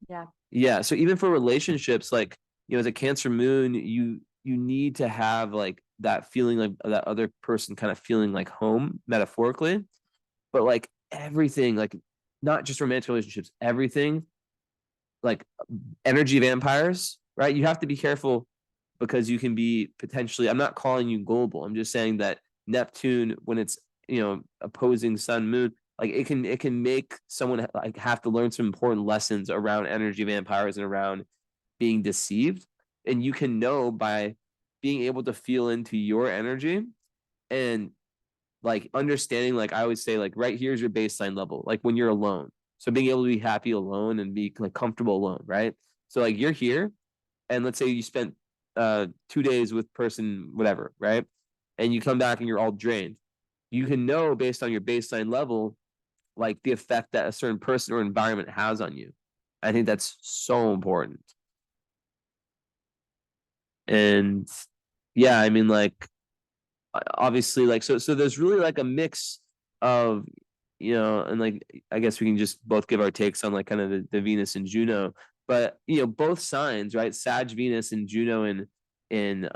Yeah. Yeah, so even for relationships, like as a Cancer moon, you need to have like that feeling, like that other person kind of feeling like home, metaphorically, but like everything, like not just romantic relationships, everything, like energy vampires, right? You have to be careful because you can be potentially, I'm not calling you gullible. I'm just saying that Neptune, when it's, opposing sun, moon, like it can make someone like have to learn some important lessons around energy vampires and around being deceived. And you can know by being able to feel into your energy and like understanding, like I always say, like right here's your baseline level, like when you're alone. So being able to be happy alone and be like comfortable alone, right? So like you're here, and let's say you spent 2 days with person whatever, right? And you come back and you're all drained. You can know based on your baseline level, like the effect that a certain person or environment has on you. I think that's so important. And yeah, I mean, like obviously, like so there's really like a mix of, and like I guess we can just both give our takes on like kind of the Venus and Juno, but both signs, right? Sag Venus and Juno in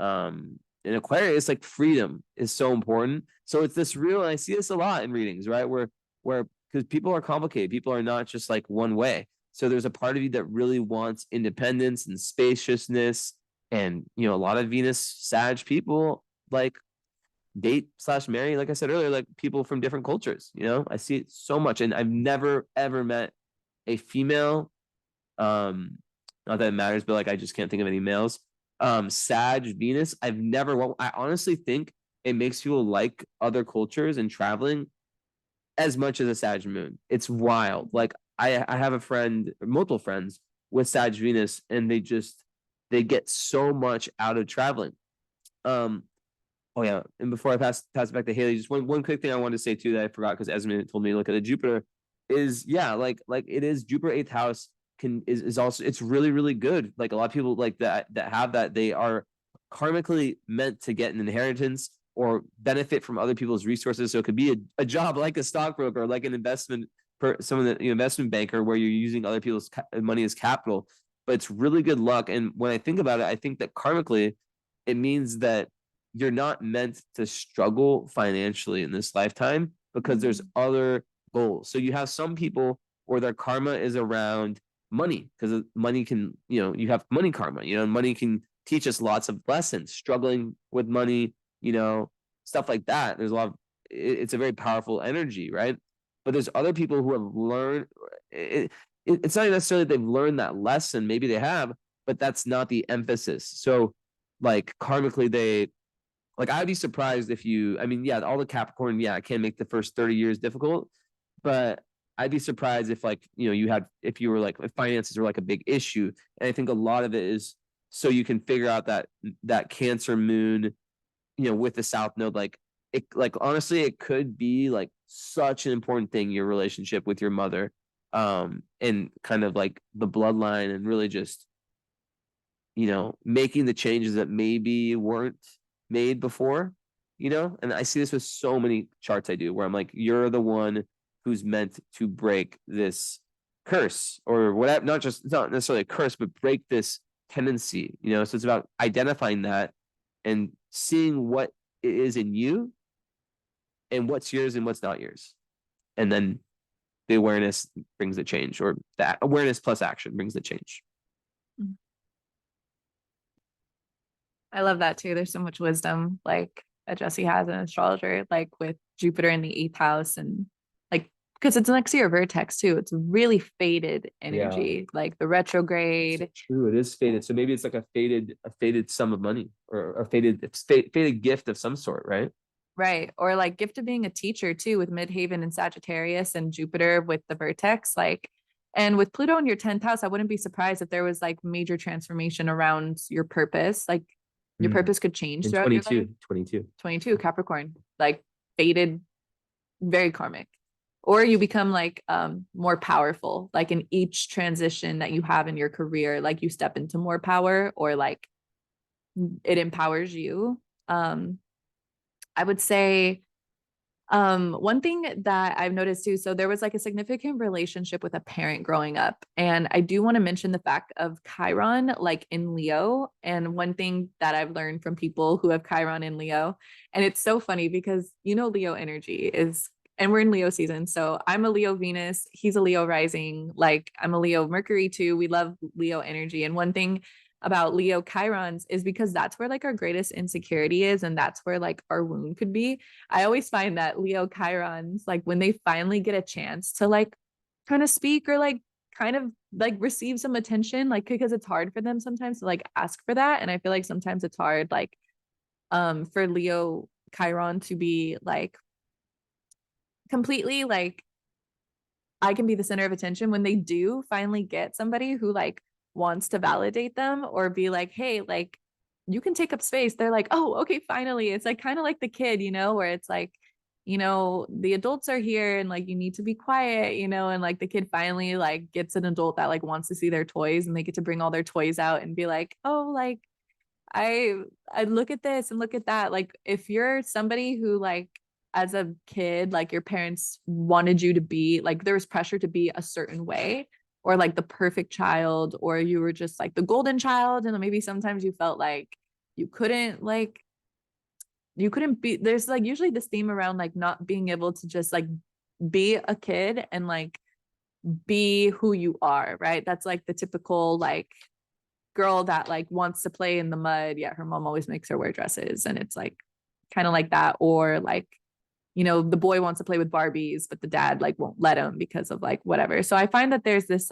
Aquarius, like freedom is so important. So it's this real, and I see this a lot in readings, right? Where because people are complicated, people are not just like one way. So there's a part of you that really wants independence and spaciousness, and a lot of Venus Sag people like date slash marry, like I said earlier, like people from different cultures. I see it so much, and I've never ever met a female, um, not that it matters, but like I just can't think of any males. Sag Venus, I've never. Well, I honestly think it makes people like other cultures and traveling as much as a Sag moon. It's wild. Like I have a friend, multiple friends with Sag Venus, and they get so much out of traveling. Um, Oh yeah, and before I pass it back to Haley, just one quick thing I wanted to say too that I forgot, because Esme told me to look at the Jupiter, is yeah, like it is Jupiter eighth house is also, it's really really good. Like a lot of people like that have that, they are karmically meant to get an inheritance or benefit from other people's resources. So it could be a job like a stockbroker or like an investment per someone that investment banker, where you're using other people's money as capital. But it's really good luck. And when I think about it, I think that karmically, it means that you're not meant to struggle financially in this lifetime, because there's other goals. So you have some people where their karma is around money, because money can, you have money karma, and money can teach us lots of lessons, struggling with money, stuff like that. There's a lot of, it's a very powerful energy, right? But there's other people who have learned it. it's not necessarily they've learned that lesson. Maybe they have, but that's not the emphasis. So like karmically, they like I'd be surprised if you, I mean, yeah, all the Capricorn, yeah, it can make the first 30 years difficult, but I'd be surprised if like, you had, if you were like, if finances were like a big issue. And I think a lot of it is so you can figure out that Cancer moon, with the South Node, like like honestly, it could be like such an important thing, your relationship with your mother, and kind of like the bloodline and really just, making the changes that maybe weren't made before, and I see this with so many charts I do where I'm like, you're the one who's meant to break this curse or whatever, it's not necessarily a curse, but break this tendency, so it's about identifying that and seeing what it is in you and what's yours and what's not yours. And then the awareness brings the change, or that awareness plus action brings the change. I love that too. There's so much wisdom like that Jesse has an astrologer, like with Jupiter in the eighth house, and like because it's next to your vertex too. It's really faded energy, like the retrograde. It's true, it is faded. So maybe it's like a faded sum of money, or a faded gift of some sort, right? Right. Or like gift of being a teacher too, with Midhaven and Sagittarius and Jupiter with the vertex. Like, and with Pluto in your 10th house, I wouldn't be surprised if there was like major transformation around your purpose. Like your purpose could change In throughout your life. 22 Capricorn, like faded, very karmic. Or you become like more powerful, like in each transition that you have in your career, like you step into more power, or like it empowers you. I would say one thing that I've noticed too, so there was like a significant relationship with a parent growing up, and I do want to mention the fact of Chiron like in Leo. And one thing that I've learned from people who have Chiron in Leo, and it's so funny because Leo energy is, and we're in Leo season, so I'm a Leo Venus, he's a Leo rising, like I'm a Leo Mercury too. We love Leo energy, and one thing about Leo Chirons is because that's where like our greatest insecurity is, and that's where like our wound could be. I always find that Leo Chirons, like when they finally get a chance to like kind of speak, or like kind of like receive some attention, like because it's hard for them sometimes to like ask for that. And I feel like sometimes it's hard like for Leo Chiron to be like completely like I can be the center of attention. When they do finally get somebody who like wants to validate them or be like, hey, like you can take up space, they're like, oh, okay, finally. It's like kind of like the kid, where it's like, the adults are here and like you need to be quiet, and like the kid finally like gets an adult that like wants to see their toys, and they get to bring all their toys out and be like, oh, like I look at this and look at that. Like if you're somebody who like as a kid, like your parents wanted you to be like, there was pressure to be a certain way, or like the perfect child, or you were just like the golden child, and maybe sometimes you felt like you couldn't like you couldn't be, there's like usually this theme around like not being able to just like be a kid and like be who you are, right? That's like the typical like girl that like wants to play in the mud, yet her mom always makes her wear dresses, and it's like kind of like that. Or like the boy wants to play with Barbies, but the dad like won't let him because of like whatever. So I find that there's this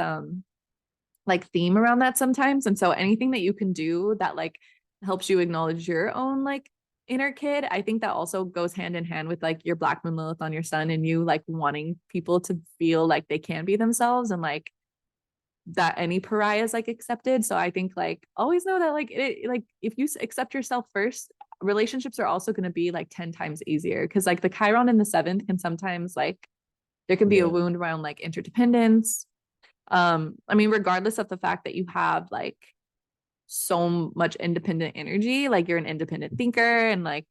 like theme around that sometimes. And so anything that you can do that like helps you acknowledge your own like inner kid, I think that also goes hand in hand with like your Black Moon Lilith on your sun, and you like wanting people to feel like they can be themselves, and like that any pariah is like accepted. So I think like always know that like like if you accept yourself first, relationships are also going to be like 10 times easier, because like the Chiron in the seventh can sometimes like there can be a wound around like interdependence. I mean, regardless of the fact that you have like so much independent energy, like you're an independent thinker, and like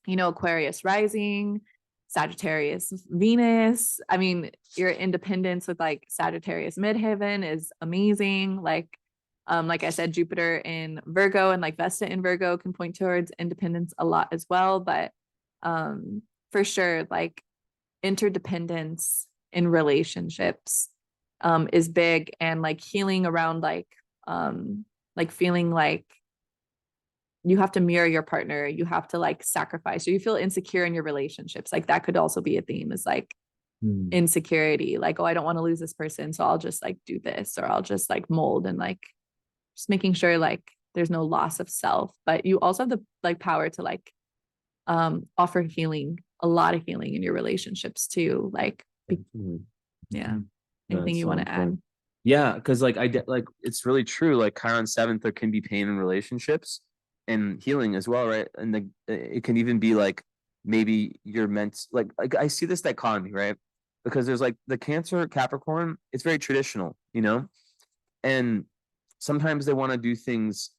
Aquarius rising, Sagittarius Venus. I mean, your independence with like Sagittarius midheaven is amazing. Like I said, Jupiter in Virgo and like Vesta in Virgo can point towards independence a lot as well. But for sure, like interdependence in relationships is big, and like healing around like feeling like you have to mirror your partner, you have to like sacrifice, or you feel insecure in your relationships, like that could also be a theme, is like insecurity, like, oh, I don't want to lose this person, so I'll just like do this, or I'll just like mold, and like just making sure like there's no loss of self. But you also have the like power to like offer healing, a lot of healing in your relationships too. Like yeah. No, Anything it's you so want to add? important. Yeah, because like like it's really true. Like Chiron seventh, there can be pain in relationships and healing as well, right? And it can even be like maybe you're meant like I see this dichotomy, right? Because there's like the Cancer Capricorn, it's very traditional, you know, and sometimes they want to do things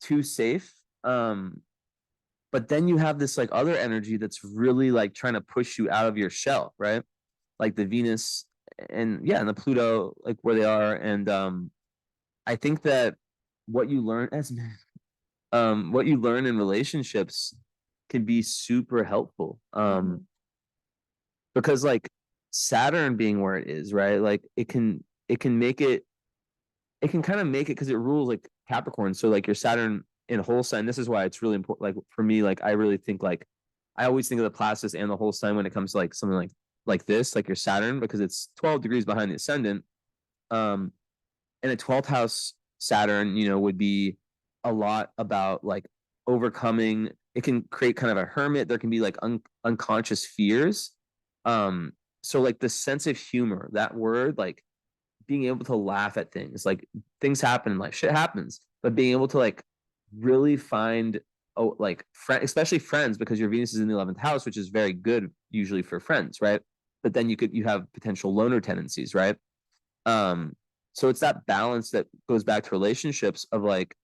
too safe. But then you have this like other energy that's really like trying to push you out of your shell, right? Like the Venus and yeah, and the Pluto, like where they are. And I think that what you learn as what you learn in relationships can be super helpful. Because like Saturn being where it is, right? Like it can make it can kind of make it because it rules like Capricorn. So like your Saturn in whole sign, this is why it's really important. Like for me, like I really think like I always think of the Placidus and the whole sign when it comes to like something like this, like your Saturn, because it's 12 degrees behind the ascendant. Um, and a 12th house Saturn, you know, would be a lot about like overcoming. It can create kind of a hermit. There can be like unconscious fears. So like the sense of humor, that word, like being able to laugh at things, like things happen in life, shit happens, but being able to like really find like especially friends, because your Venus is in the 11th house, which is very good usually for friends, right? But then you have potential loner tendencies, right? Um, so it's that balance that goes back to relationships of like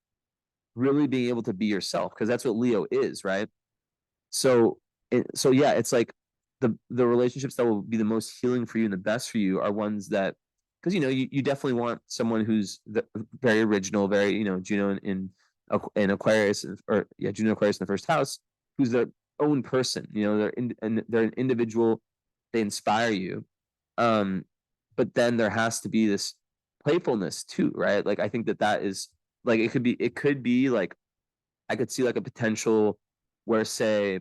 really being able to be yourself, because that's what Leo is, right? So so yeah, it's like the relationships that will be the most healing for you and the best for you are ones that, because you know you definitely want someone who's very original, very Juno in Aquarius, or yeah, Juno Aquarius in the first house, who's their own person. And they're an individual. They inspire you. Um, but then there has to be this playfulness too, right? Like I think that is like it could be like I could see like a potential where, say,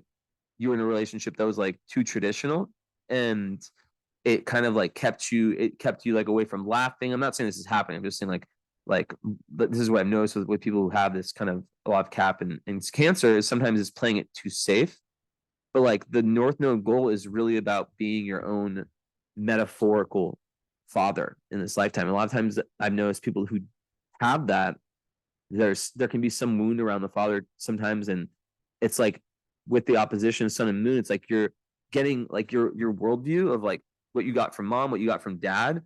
you were in a relationship that was like too traditional, and it kept you like away from laughing. I'm not saying this is happening. I'm just saying like this is what I've noticed with people who have this kind of a lot of Cap and Cancer, is sometimes it's playing it too safe. But like the North Node goal is really about being your own metaphorical father in this lifetime. And a lot of times I've noticed people who have that, there can be some wound around the father sometimes, and it's like with the opposition Sun and Moon, it's like you're getting like your worldview of like what you got from mom, what you got from dad,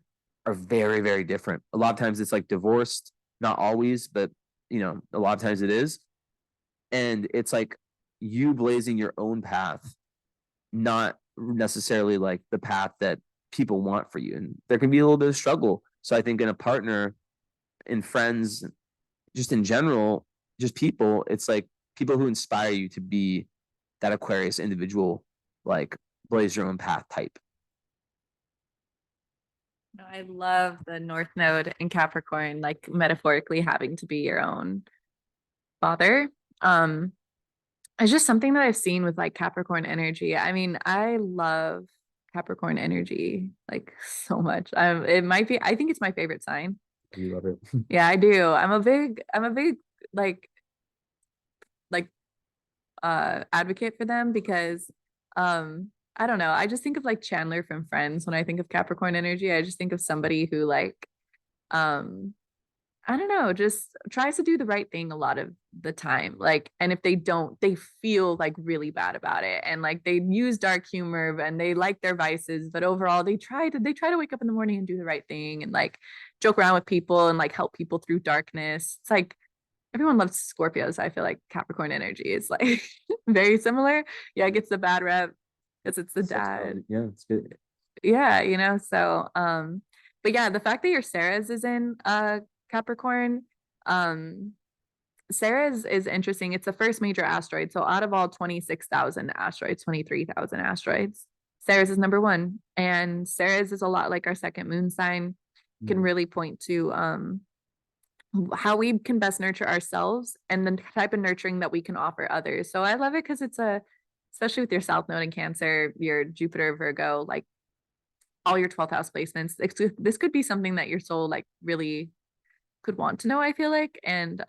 are very very different. A lot of times it's like divorced, not always, but a lot of times it is. And it's like you blazing your own path, not necessarily like the path that people want for you, and there can be a little bit of struggle. So I think in a partner, in friends, just in general, just people, it's like people who inspire you to be that Aquarius individual, like blaze your own path type. No, I love the North Node in Capricorn, like metaphorically having to be your own father. Um, it's just something that I've seen with like Capricorn energy. I mean, I love Capricorn energy like so much. I think it's my favorite sign. You love it. Yeah, I do. I'm a big like like advocate for them because I don't know. I just think of like Chandler from Friends when I think of Capricorn energy. I just think of somebody who like um I don't know, just tries to do the right thing a lot of the time. Like, and if they don't, they feel like really bad about it. And like they use dark humor and they like their vices, but overall they try to wake up in the morning and do the right thing and like joke around with people and like help people through darkness. It's like everyone loves Scorpios. I feel like Capricorn energy is like very similar. Yeah, it gets the bad rep because it's the dad. Yeah, it's good. Yeah, so but yeah, the fact that your Ceres is in Capricorn, um Ceres is interesting. It's the first major asteroid. So out of all 26,000 asteroids, 23,000 asteroids, Ceres is number one. And Ceres is a lot like our second moon sign, can really point to how we can best nurture ourselves and the type of nurturing that we can offer others. So I love it because especially with your South Node in Cancer, your Jupiter Virgo, like all your 12th house placements. This could be something that your soul like really could want to know, I feel like. And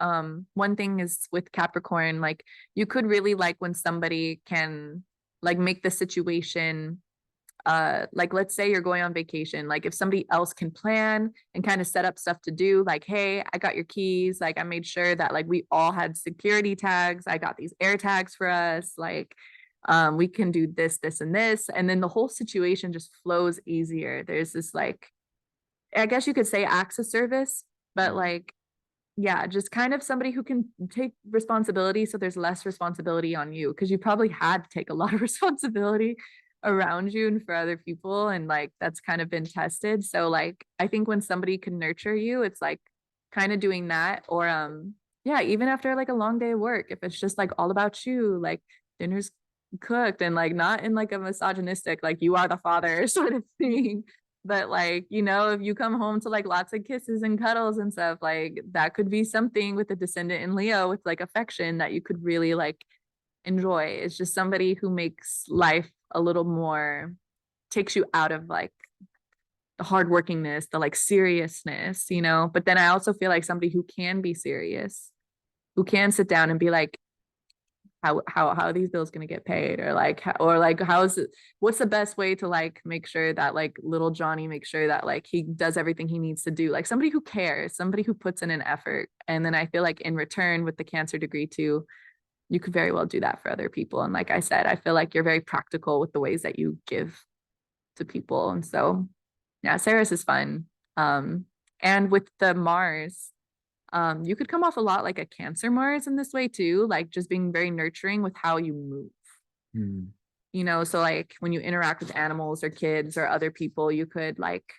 one thing is with Capricorn, like you could really like when somebody can like make the situation like let's say you're going on vacation, like if somebody else can plan and kind of set up stuff to do, like hey, I got your keys, like I made sure that like we all had security tags, I got these air tags for us, like we can do this and this, and then the whole situation just flows easier. There's this like, I guess you could say acts of service, but like yeah, just kind of somebody who can take responsibility so there's less responsibility on you, because you probably had to take a lot of responsibility around you and for other people, and like that's kind of been tested. So like I think when somebody can nurture you, it's like kind of doing that. Or yeah, even after like a long day of work, if it's just like all about you, like dinner's cooked, and like not in like a misogynistic like you are the father sort of thing, but like, you know, if you come home to like lots of kisses and cuddles and stuff, like that could be something with the descendant in Leo with like affection that you could really like enjoy. It's just somebody who makes life a little more, takes you out of like the hardworkingness, the like seriousness, you know. But then I also feel like somebody who can be serious, who can sit down and be like, how are these bills going to get paid, or like or like how is it, what's the best way to like make sure that like little Johnny makes sure that like he does everything he needs to do, like somebody who cares, somebody who puts in an effort. And then I feel like in return with the Cancer degree too, you could very well do that for other people. And like I said, I feel like you're very practical with the ways that you give to people. And so yeah, Ceres is fun. And with the Mars, you could come off a lot like a Cancer Mars in this way too, like just being very nurturing with how you move. Mm. You know, so like when you interact with animals or kids or other people, you could like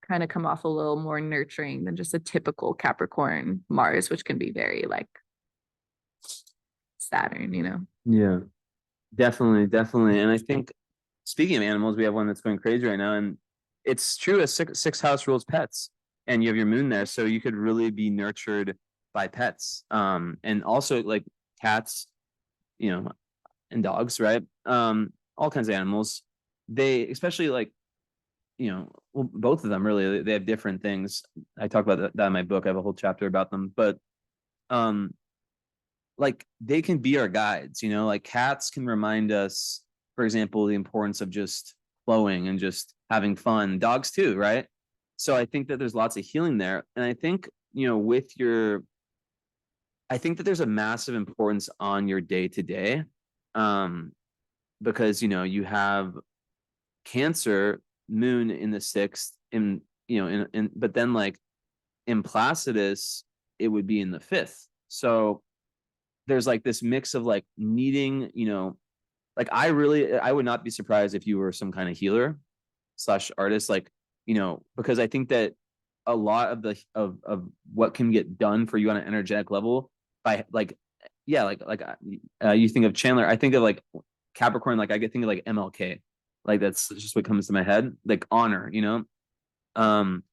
kind of come off a little more nurturing than just a typical Capricorn Mars, which can be very like Saturn, you know. Yeah, definitely, definitely. And I think speaking of animals, we have one that's going crazy right now, and it's true. A six house rules pets, and you have your moon there, so you could really be nurtured by pets. And also like cats, you know, and dogs, right? All kinds of animals. They especially like, you know, well, both of them really, they have different things. I talk about that in my book. I have a whole chapter about them, but um like they can be our guides, you know, like cats can remind us, for example, the importance of just flowing and just having fun. Dogs too, right? So I think that there's lots of healing there. And I think, you know, with your, I think that there's a massive importance on your day to day. Because, you know, you have Cancer moon in the sixth, in, you know, but then like in Placidus, it would be in the fifth. So there's like this mix of like needing, you know, like I would not be surprised if you were some kind of healer slash artist, like, you know, because I think that a lot of the of what can get done for you on an energetic level by like, yeah, you think of Chandler, I think of like Capricorn, like I get think of like MLK, like that's just what comes to my head, like honor, you know. um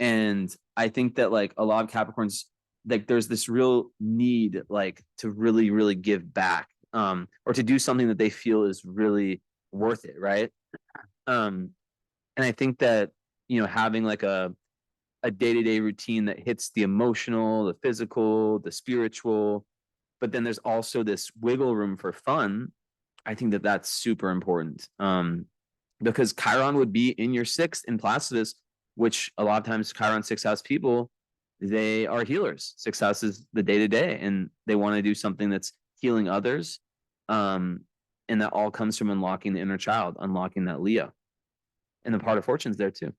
and I think that like a lot of Capricorns, like there's this real need like to really really give back, or to do something that they feel is really worth it, right? And I think that, you know, having like a day-to-day routine that hits the emotional, the physical, the spiritual, but then there's also this wiggle room for fun. I think that that's super important, because Chiron would be in your sixth in Placidus, which a lot of times Chiron sixth house people, they are healers. Sixth house is the day to day, and they want to do something that's healing others. And that all comes from unlocking the inner child, unlocking that Leo, and the part of fortune's there too.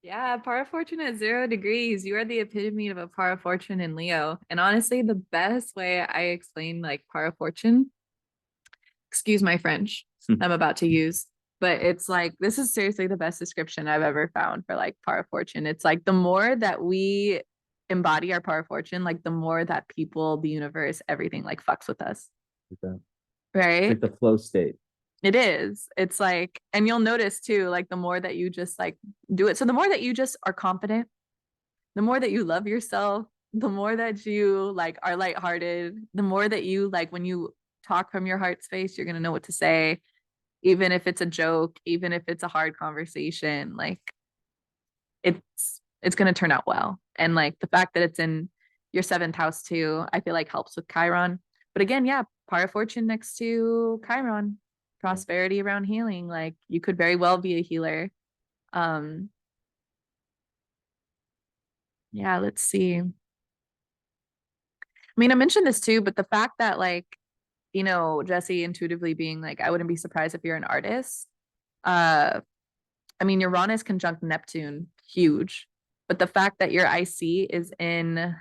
Yeah, Power of Fortune at 0 degrees. You are the epitome of a Power of Fortune in Leo. And honestly, the best way I explain like Power of Fortune, excuse my French, I'm about to use, but it's like this is seriously the best description I've ever found for like Power of Fortune. It's like the more that we embody our Power of Fortune, like the more that people, the universe, everything like fucks with us. Okay. Right? Like the flow state. It is. It's like, and you'll notice too, like the more that you just like do it. So the more that you just are confident, the more that you love yourself, the more that you like are lighthearted, the more that you like when you talk from your heart space, you're gonna know what to say. even if it's a joke, even if it's a hard conversation, like it's going to turn out well. And like the fact that it's in your seventh house too, I feel like helps with Chiron. But again, yeah, power of fortune next to Chiron, prosperity around healing. Like you could very well be a healer. Um, yeah, let's see. I mean, I mentioned this too, but the fact that like, you know, Jesse intuitively being like, I wouldn't be surprised if you're an artist. Uh, I mean, Uranus conjunct Neptune, huge. But the fact that your IC is in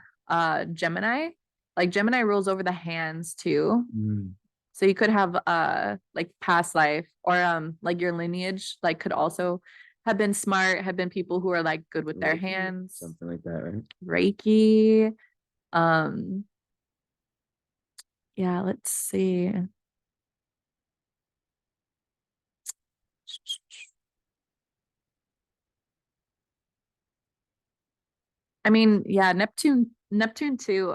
Gemini, like Gemini rules over the hands too. Mm. So you could have like past life or like your lineage like could also have been smart, have been people who are like good with their Reiki, hands. something like that, right? Reiki. Um yeah, let's see. I mean, yeah, Neptune too.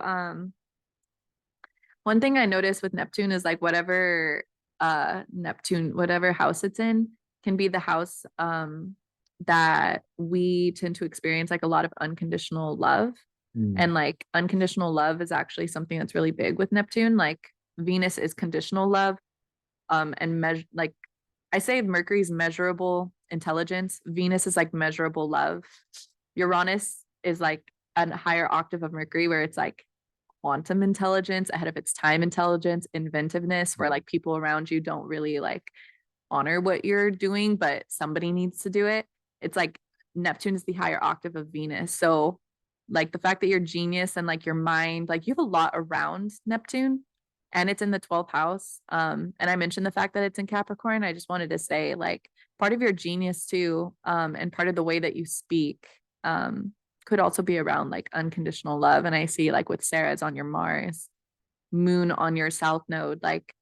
One thing I noticed with Neptune is like whatever Neptune, whatever house it's in, can be the house that we tend to experience like a lot of unconditional love. Mm. And like unconditional love is actually something that's really big with Neptune. Like Venus is conditional love. And measure like I say Mercury's measurable intelligence, Venus is like measurable love. Uranus is like a higher octave of Mercury where it's like quantum intelligence, ahead of its time intelligence, inventiveness, where like people around you don't really like honor what you're doing, but somebody needs to do it. It's like Neptune is the higher octave of Venus. So like the fact that your genius and like your mind, like you have a lot around Neptune and it's in the 12th house. And I mentioned the fact that it's in Capricorn. I just wanted to say like part of your genius too, and part of the way that you speak, could also be around like unconditional love. And I see like with Sarah's on your Mars, moon on your south node, like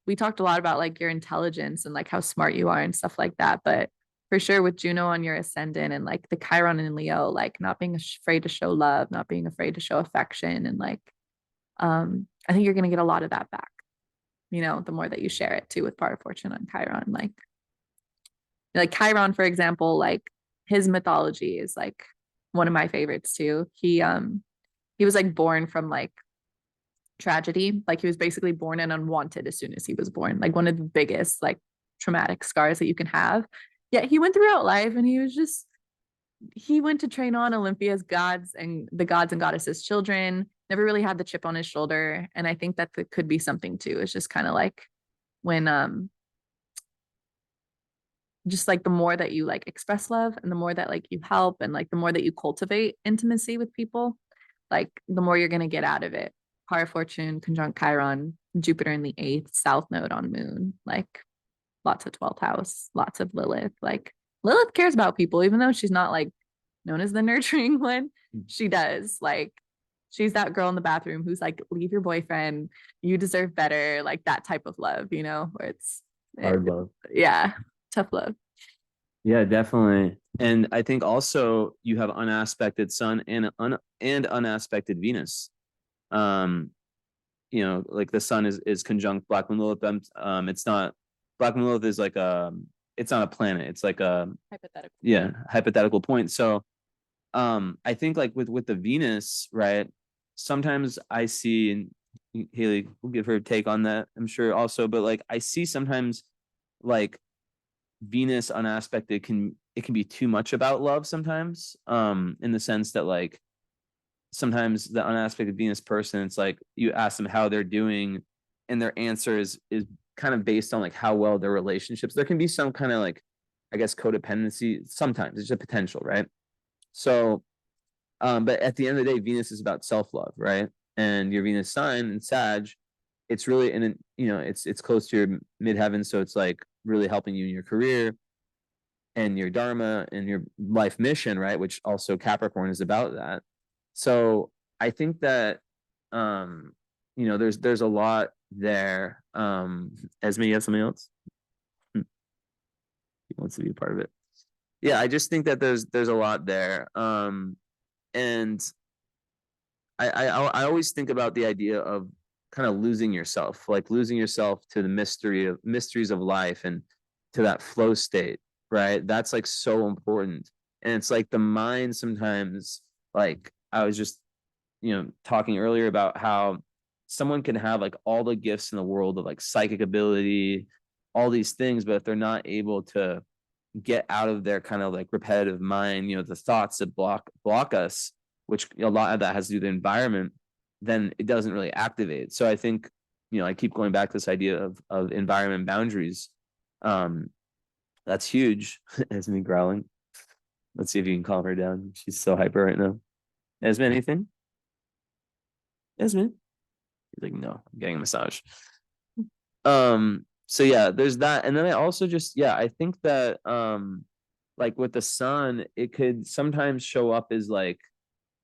we talked a lot about like your intelligence and like how smart you are and stuff like that. But for sure with Juno on your ascendant and like the Chiron in Leo, like not being afraid to show love, not being afraid to show affection. And like I think you're gonna get a lot of that back, you know, the more that you share it too with Power of Fortune on Chiron. Like Chiron, for example, like his mythology is like one of my favorites too. He was like born from like tragedy. Like he was basically born and unwanted as soon as he was born. Like one of the biggest like traumatic scars that you can have. Yet he went throughout life and he went to train on Olympia's gods and the gods and goddesses children, never really had the chip on his shoulder. And I think that could be something too. It's just kind of like when just like the more that you like express love and the more that like you help and like the more that you cultivate intimacy with people, like the more you're going to get out of it. Power of Fortune conjunct Chiron, Jupiter in the 8th, south node on moon, like lots of 12th house, lots of Lilith. Like Lilith cares about people even though she's not like known as the nurturing one. She does. Like she's that girl in the bathroom who's like, leave your boyfriend, you deserve better, like that type of love, you know, where Hard love. yeah, tough love. Yeah, definitely. And I think also you have unaspected Sun and unaspected Venus. Um, you know, like the Sun is conjunct Black Moon Lilith. It's not Black Moon Lilith is like it's not a planet. It's like a Hypothetical. yeah hypothetical point. So I think like with the Venus, right? Sometimes I see, and Haley will give her take on that, I'm sure also, but like I see sometimes like Venus unaspected can be too much about love sometimes, in the sense that like sometimes the unaspected Venus person, it's like you ask them how they're doing, and their answer is kind of based on like how well their relationships. There can be some kind of like, I guess, codependency. Sometimes it's a potential, right? So, but at the end of the day, Venus is about self-love, right? And your Venus sign in Sag, it's really in you know, it's close to your midheaven, so it's like really helping you in your career and your dharma and your life mission, right? Which also Capricorn is about that. So I think that you know, there's a lot there. Esme, you have something else? He wants to be a part of it. Yeah, I just think that there's a lot there. And I always think about the idea of kind of losing yourself, like losing yourself to the mysteries of life. And to that flow state, right? That's like so important. And it's like the mind sometimes, like I was just, talking earlier about how someone can have like all the gifts in the world of like psychic ability, all these things, but if they're not able to get out of their kind of like repetitive mind, the thoughts that block us, which a lot of that has to do with the environment, then it doesn't really activate. So I think, I keep going back to this idea of environment boundaries. Um, that's huge. Esme growling. Let's see if you can calm her down. She's so hyper right now. Esme, anything? Esme? He's like, no, I'm getting a massage. So yeah, there's that. And then I also just, yeah, I think that like with the sun, it could sometimes show up as like,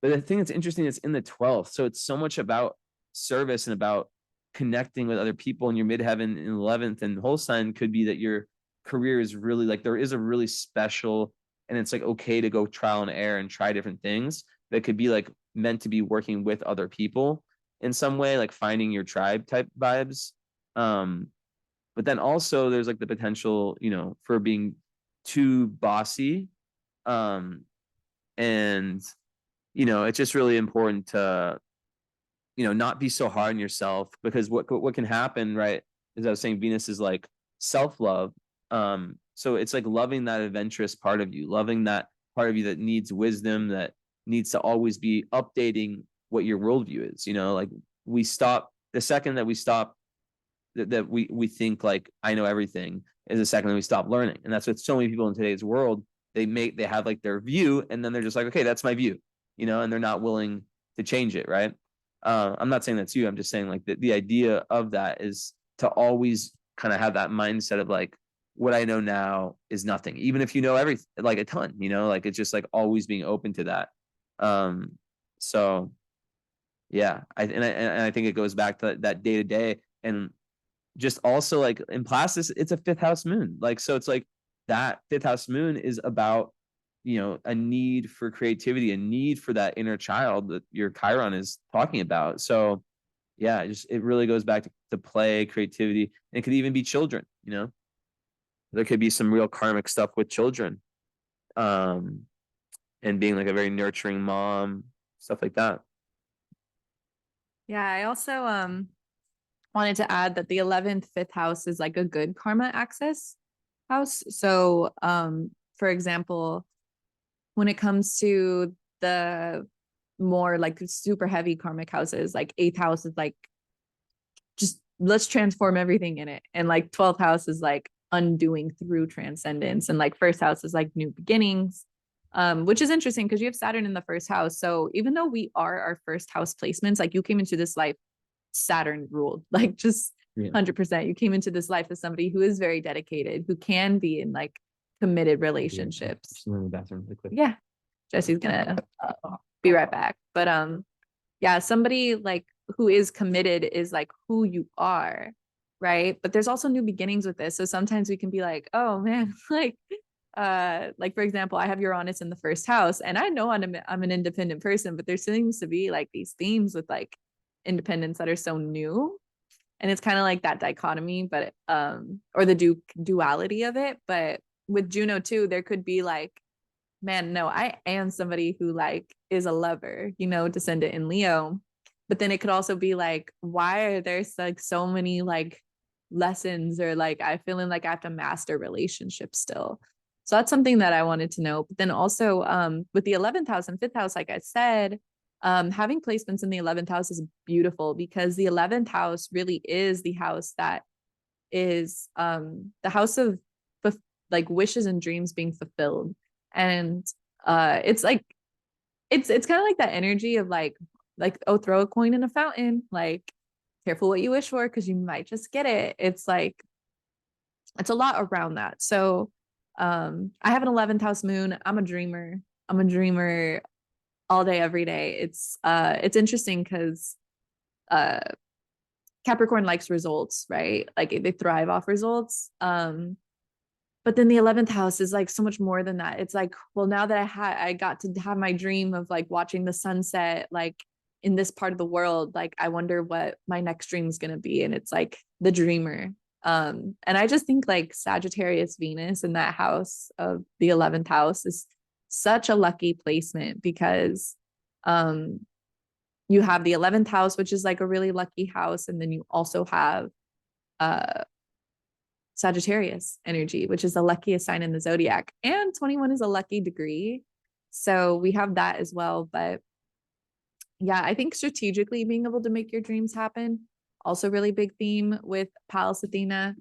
but the thing that's interesting is in the 12th. So it's so much about service and about connecting with other people in your midheaven in 11th, and whole sign could be that your career is really like there is a really special, and it's like okay to go trial and error and try different things that could be like meant to be working with other people in some way, like finding your tribe type vibes. um but then also there's like the potential, for being too bossy. um and it's just really important to, not be so hard on yourself, because what can happen, right? As I was saying, Venus is like self-love. So it's like loving that adventurous part of you, loving that part of you that needs wisdom, that needs to always be updating what your worldview is. Like we stop the second that we stop that we think like I know everything is the second that we stop learning. And that's what so many people in today's world, they have like their view, and then they're just like, okay, that's my view, and they're not willing to change it, right? I'm not saying that's you. I'm just saying like the idea of that is to always kind of have that mindset of like, what I know now is nothing, even if you know everything, like a ton, like it's just like always being open to that. So yeah, I think it goes back to that day to day. And just also like in Plastis, it's a fifth house moon. Like, so it's like that fifth house moon is about, a need for creativity, a need for that inner child that your Chiron is talking about. So yeah, it really goes back to play, creativity. And it could even be children. There could be some real karmic stuff with children. Um, and being like a very nurturing mom, stuff like that. Yeah, I also wanted to add that the 11th fifth house is like a good karma access house. So for example, when it comes to the more like super heavy karmic houses, like 8th house is like just let's transform everything in it, and like 12th house is like undoing through transcendence, and like first house is like new beginnings. Which is interesting because you have Saturn in the first house. So even though we are our first house placements, like you came into this life Saturn ruled, like just 100%. You came into this life as somebody who is very dedicated, who can be in like committed relationships. In the bathroom really quick. Yeah, Jesse's gonna be right back. But yeah, somebody like who is committed is like who you are, right? But there's also new beginnings with this. So sometimes we can be like, oh man, like for example, I have Uranus in the first house, and I know I'm an independent person, but there seems to be like these themes with like independence that are so new, and it's kind of like that dichotomy, but or the duality of it. But with Juno too, there could be like, man, no, I am somebody who like is a lover, descendant in Leo. But then it could also be like, why are there like so many like lessons, or like I feeling like I have to master relationships still. So that's something that I wanted to know. But then also with the 11th house and 5th house, like I said, having placements in the 11th house is beautiful, because the 11th house really is the house that is the house of like wishes and dreams being fulfilled. And it's like it's kind of like that energy of like oh, throw a coin in a fountain, like careful what you wish for because you might just get it. It's like it's a lot around that. So I have an 11th house moon. I'm a dreamer all day every day. It's interesting because uh Capricorn likes results, right? Like they thrive off results. But then the 11th house is like so much more than that. It's like, well, now that I got to have my dream of like watching the sunset like in this part of the world, like I wonder what my next dream is going to be. And it's like the dreamer And I just think like Sagittarius Venus in that house of the 11th house is such a lucky placement because um you have the 11th house, which is like a really lucky house, and then you also have uh Sagittarius energy, which is the luckiest sign in the zodiac, and 21 is a lucky degree. So we have that as well. But yeah, I think strategically being able to make your dreams happen, also really big theme with Pallas Athena.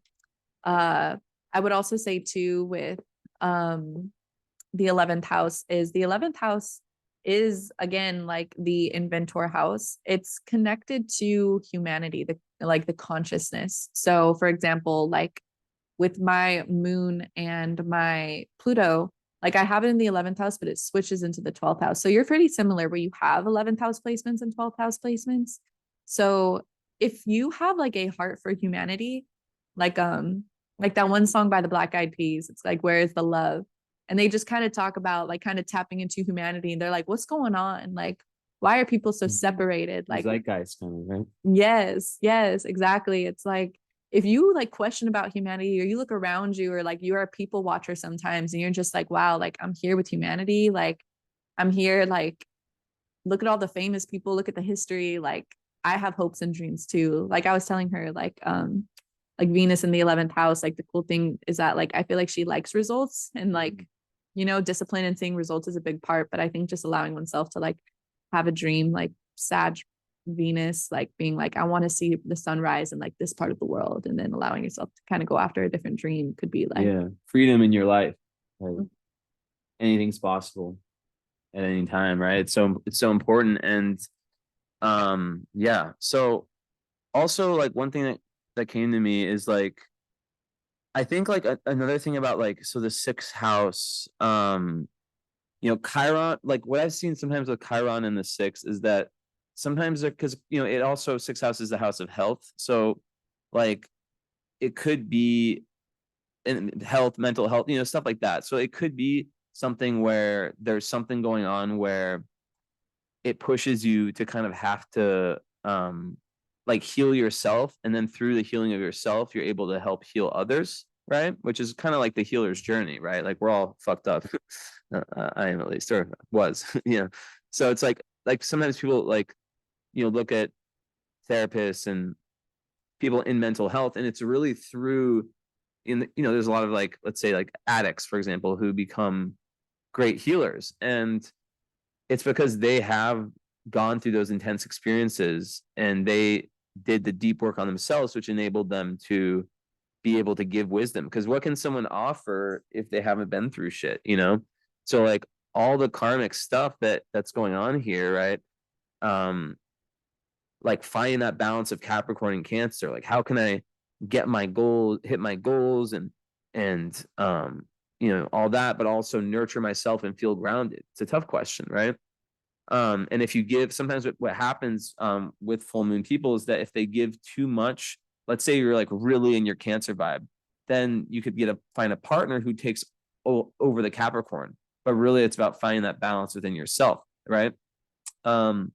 I would also say too with the 11th house is the 11th house is again like the inventor house. It's connected to humanity, the consciousness. So for example, like with my moon and my Pluto, like I have it in the 11th house, but it switches into the 12th house. So you're pretty similar where you have 11th house placements and 12th house placements. So if you have like a heart for humanity, like like that one song by the Black Eyed Peas, it's like where is the love? And they just kind of talk about like kind of tapping into humanity, and they're like, what's going on? Like, why are people so separated? Like, Zeitgeist kind of, right? yes, exactly. It's like if you like question about humanity, or you look around you, or like you're a people watcher sometimes and you're just like, wow, like I'm here with humanity, like I'm here, like look at all the famous people, look at the history, like I have hopes and dreams too. Like I was telling her, like Venus in the 11th house, like the cool thing is that like I feel like she likes results, and like discipline and seeing results is a big part, but I think just allowing oneself to like have a dream, like Sag Venus, like being like, I want to see the sunrise in like this part of the world, and then allowing yourself to kind of go after a different dream could be like, Yeah, freedom in your life. Like anything's possible at any time, right? It's so important. And yeah. So also like one thing that came to me is like I think like another thing about like so the sixth house, Chiron, like what I've seen sometimes with Chiron in the sixth is that sometimes because it also sixth house is the house of health. So like it could be in health, mental health, stuff like that. So it could be something where there's something going on where it pushes you to kind of have to like heal yourself, and then through the healing of yourself you're able to help heal others, right? Which is kind of like the healer's journey, right? Like we're all fucked up. I am, at least, or was. So it's like sometimes people like look at therapists and people in mental health, and it's really through there's a lot of like, let's say like addicts, for example, who become great healers, and it's because they have gone through those intense experiences and they did the deep work on themselves, which enabled them to be able to give wisdom. Because what can someone offer if they haven't been through shit? So like all the karmic stuff that's going on here, right? Like finding that balance of Capricorn and Cancer. Like how can I hit my goals, and all that, but also nurture myself and feel grounded. It's a tough question, right? And if you give, sometimes what happens with full moon people is that if they give too much, let's say you're like really in your Cancer vibe, then you could find a partner who takes over the Capricorn. But really, it's about finding that balance within yourself, right? And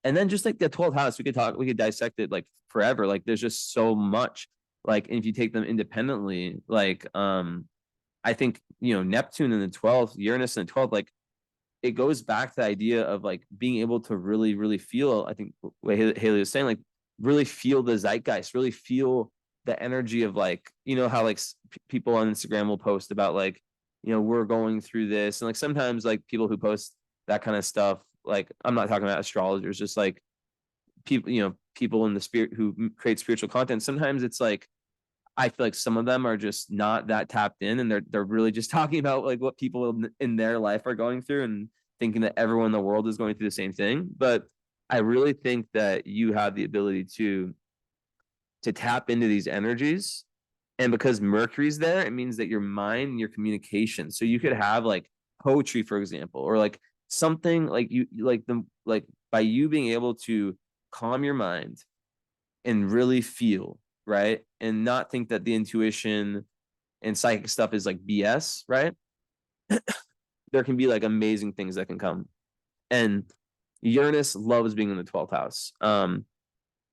then just like the 12th house, we could dissect it like forever. Like there's just so much. Like if you take them independently, like I think Neptune in the 12th, Uranus in the 12th, like it goes back to the idea of like being able to really, really feel, I think what Haley was saying, like really feel the zeitgeist, really feel the energy of like, how like people on Instagram will post about like, we're going through this. And like sometimes like people who post that kind of stuff, like I'm not talking about astrologers, just like people in the spirit who create spiritual content. Sometimes it's like, I feel like some of them are just not that tapped in, and they're really just talking about like what people in their life are going through, and thinking that everyone in the world is going through the same thing. But I really think that you have the ability to tap into these energies, and because Mercury's there, it means that your mind and your communication. So you could have like poetry, for example, or like something like by you being able to calm your mind and really feel, right? And not think that the intuition and psychic stuff is like BS, right? There can be like amazing things that can come. And Uranus loves being in the 12th house.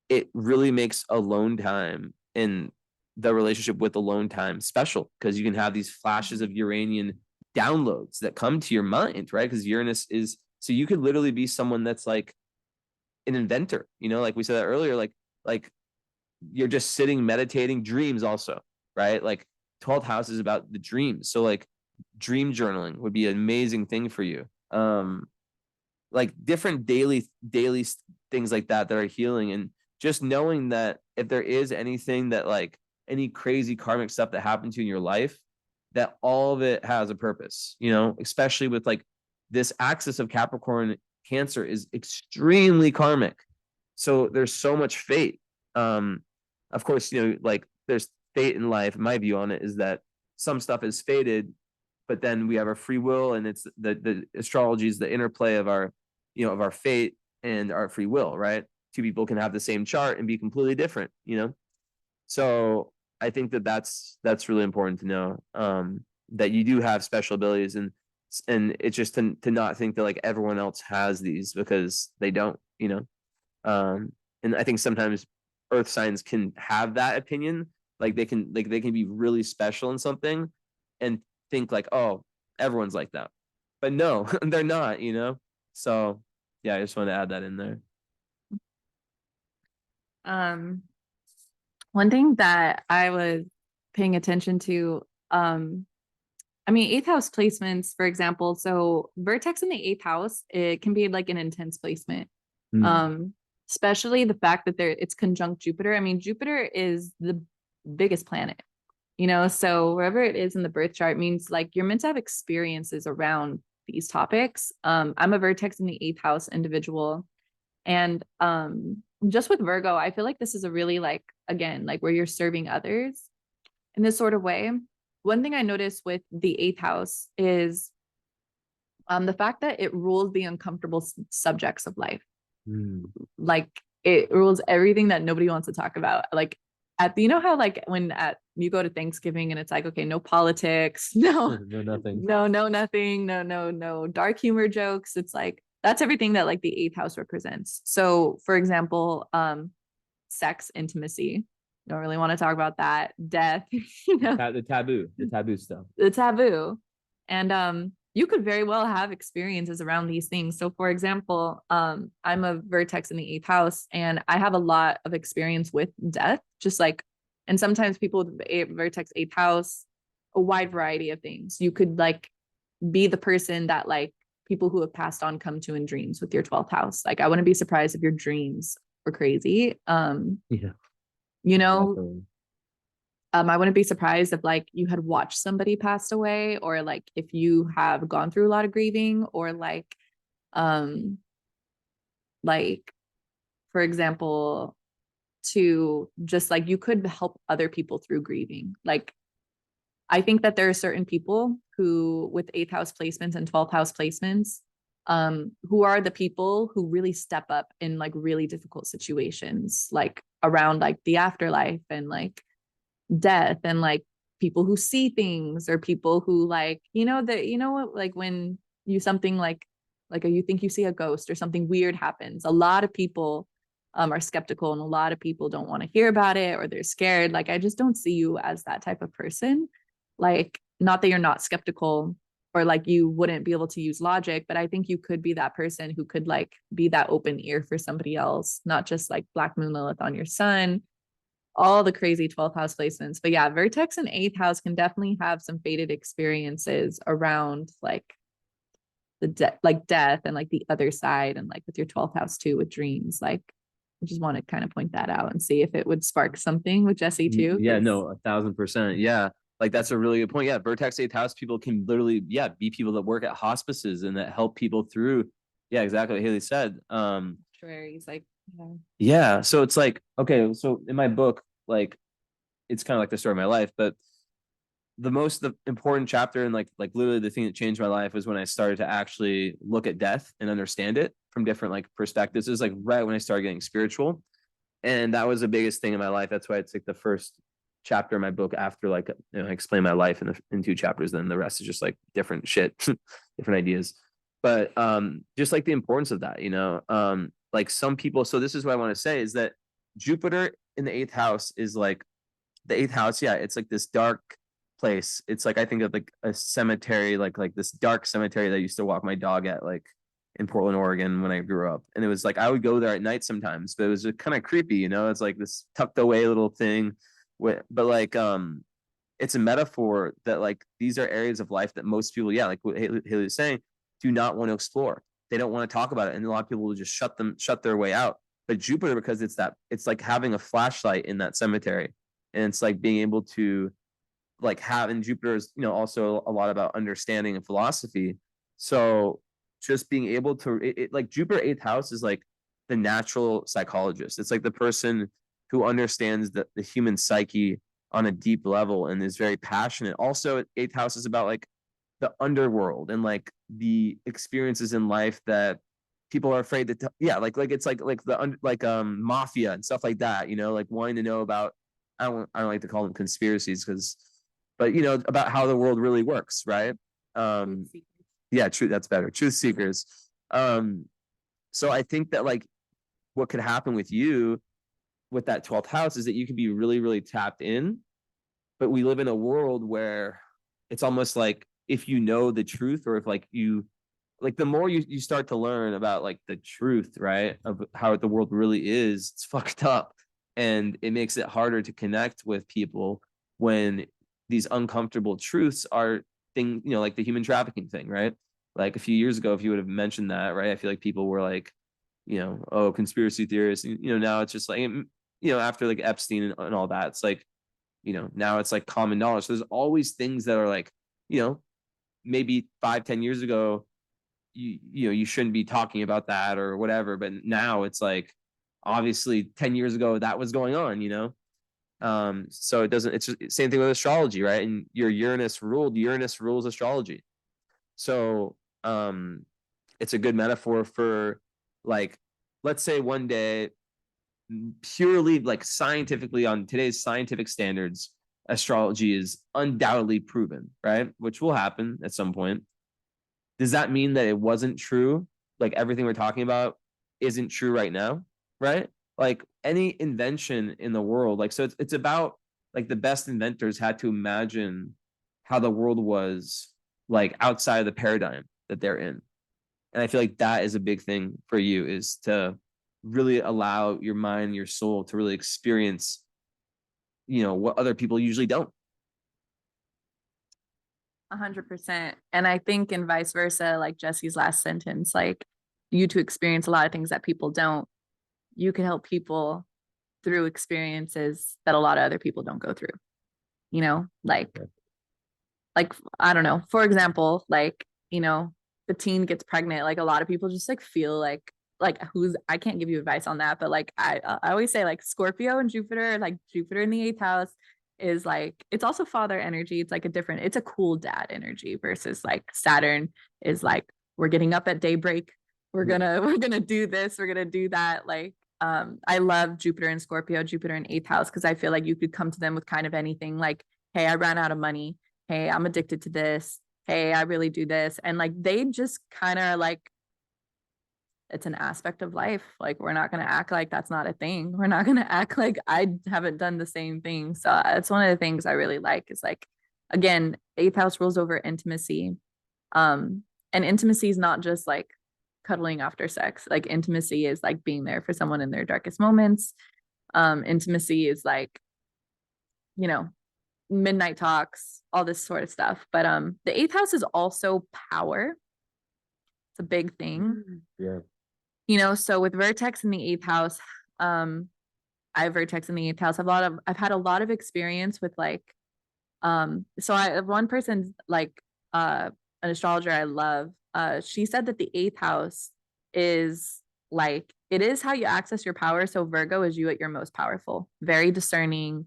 It really makes alone time and the relationship with alone time special, because you can have these flashes of Uranian downloads that come to your mind, right? Because Uranus is, so you could literally be someone that's like an inventor, like we said that earlier, like you're just sitting meditating. Dreams also, right? Like 12th house is about the dreams, so like dream journaling would be an amazing thing for you. Like different daily things like that are healing, and just knowing that if there is anything that like any crazy karmic stuff that happened to you in your life, that all of it has a purpose, especially with like this axis of Capricorn Cancer is extremely karmic. So there's so much fate. Of course, like there's fate in life. My view on it is that some stuff is fated, but then we have our free will, and it's the astrology is the interplay of our, of our fate and our free will, right? Two people can have the same chart and be completely different, So I think that that's really important to know, that you do have special abilities, and it's just to not think that like everyone else has these, because they don't, and I think sometimes earth signs can have that opinion, like they can be really special in something and think like, oh, everyone's like that, but no, they're not, so yeah, I just wanted to add that in there. One thing that I was paying attention to, I mean, eighth house placements, for example, so vertex in the eighth house, it can be like an intense placement. Especially the fact that it's conjunct Jupiter. I mean, Jupiter is the biggest planet, so wherever it is in the birth chart means like you're meant to have experiences around these topics. I'm a vertex in the eighth house individual. And just with Virgo, I feel like this is a really like, again, like where you're serving others in this sort of way. One thing I noticed with the eighth house is the fact that it rules the uncomfortable subjects of life. Like it rules everything that nobody wants to talk about. Like how like when you go to Thanksgiving and it's like, okay, no politics, no nothing, no nothing, no dark humor jokes. It's like that's everything that like the eighth house represents. So for example, sex, intimacy, don't really want to talk about that. Death, the taboo stuff, the taboo. And you could very well have experiences around these things. So for example, I'm a vertex in the eighth house, and I have a lot of experience with death, just like, and sometimes people with vertex eighth house, a wide variety of things. You could like be the person that like people who have passed on come to in dreams with your 12th house. Like I wouldn't be surprised if your dreams were crazy. Yeah. Definitely. I wouldn't be surprised if like you had watched somebody pass away, or like if you have gone through a lot of grieving, or like for example, to just like you could help other people through grieving. Like I think that there are certain people who with eighth house placements and 12th house placements, who are the people who really step up in like really difficult situations, like around like the afterlife and like death, and like people who see things, or people who like, what, like when you something like you think you see a ghost or something weird happens, a lot of people are skeptical, and a lot of people don't want to hear about it, or they're scared. Like I just don't see you as that type of person. Like not that you're not skeptical or like you wouldn't be able to use logic, but I think you could be that person who could like be that open ear for somebody else, not just like Black Moon Lilith on your sun, all the crazy 12th house placements. But yeah, vertex and eighth house can definitely have some fated experiences around like like death and like the other side, and like with your 12th house too with dreams. Like I just want to kind of point that out and see if it would spark something with Jesse too. Yeah, no, 1000%. Yeah. Like that's a really good point. Yeah, vertex eighth house people can literally, be people that work at hospices and that help people through. Yeah, exactly what Haley said. He's like, yeah. So it's like, okay, so in my book, like it's kind of like the story of my life, but the important chapter and like literally the thing that changed my life was when I started to actually look at death and understand it from different like perspectives. It was like right when I started getting spiritual, and that was the biggest thing in my life. That's why it's like the first chapter in my book after like I explain my life in 2 chapters. Then the rest is just like different shit, different ideas. But just like the importance of that, like some people. So this is what I want to say is that Jupiter in the 8th house is like the eighth house, yeah, it's like this dark place. It's like I think of like a cemetery, like this dark cemetery that I used to walk my dog at, like in Portland, Oregon, when I grew up. And it was like I would go there at night sometimes, but it was kind of creepy, you know. It's like this tucked away little thing. But like it's a metaphor that like these are areas of life that most people, yeah, like what Haley was saying, do not want to explore. They don't want to talk about it, and a lot of people will just shut their way out. But Jupiter, because it's like having a flashlight in that cemetery, and it's like being able to like have, and Jupiter is, you know, also a lot about understanding and philosophy. So just being able to like Jupiter eighth house is like the natural psychologist. It's like the person who understands the human psyche on a deep level and is very passionate. Also, eighth house is about like the underworld and like the experiences in life that people are afraid to yeah, like it's like the mafia and stuff like that, you know, like wanting to know about, I don't like to call them conspiracies because, but you know, about how the world really works, right? Yeah, true, that's better. Truth seekers. So I think that like what could happen with you with that 12th house is that you can be really, really tapped in, but we live in a world where it's almost like if you know the truth, or if like you like the more you start to learn about like the truth, right, of how the world really is, it's fucked up. And it makes it harder to connect with people when these uncomfortable truths are thing, you know, like the human trafficking thing, right? Like a few years ago, if you would have mentioned that, right, I feel like people were like, you know, oh, conspiracy theorists. You know, now it's just like, you know, after like Epstein and all that, it's like, you know, now it's like common knowledge. So there's always things that are like, you know, maybe 5-10 years ago, you know, you shouldn't be talking about that or whatever. But now it's like, obviously 10 years ago that was going on, you know. So it doesn't, it's just same thing with astrology, right? And your Uranus rules astrology. So it's a good metaphor for like, let's say one day, purely like scientifically, on today's scientific standards, astrology is undoubtedly proven, right? Which will happen at some point. Does that mean that it wasn't true? Like everything we're talking about isn't true right now, right? Like any invention in the world, like, so it's about like the best inventors had to imagine how the world was like outside of the paradigm that they're in. And I feel like that is a big thing for you, is to really allow your mind, your soul to really experience, you know, what other people usually don't. 100%. And I think in vice versa, like Jesse's last sentence, like you to experience a lot of things that people don't, you can help people through experiences that a lot of other people don't go through, you know, like, I don't know, for example, like, you know, the teen gets pregnant, like a lot of people just like feel like who's, I can't give you advice on that, but like I always say like Scorpio and Jupiter, like Jupiter in the eighth house is like, it's also father energy. It's like a different, it's a cool dad energy versus like Saturn is like, we're getting up at daybreak. We're gonna do this, we're gonna do that. Like I love Jupiter and Scorpio, Jupiter in eighth house, because I feel like you could come to them with kind of anything, like, hey, I ran out of money. Hey, I'm addicted to this. Hey, I really do this. And like they just kind of like, it's an aspect of life. Like we're not going to act like that's not a thing. We're not going to act like I haven't done the same thing. So it's one of the things I really like, is like, again, eighth house rules over intimacy. And intimacy is not just like cuddling after sex. Like intimacy is like being there for someone in their darkest moments. Intimacy is like, you know, midnight talks, all this sort of stuff. But the eighth house is also power. It's a big thing. Yeah. You know, so with vertex in the eighth house, I have vertex in the eighth house. I've had a lot of experience with like, so I have one person, like an astrologer I love, she said that the eighth house is like, it is how you access your power. So Virgo is you at your most powerful, very discerning,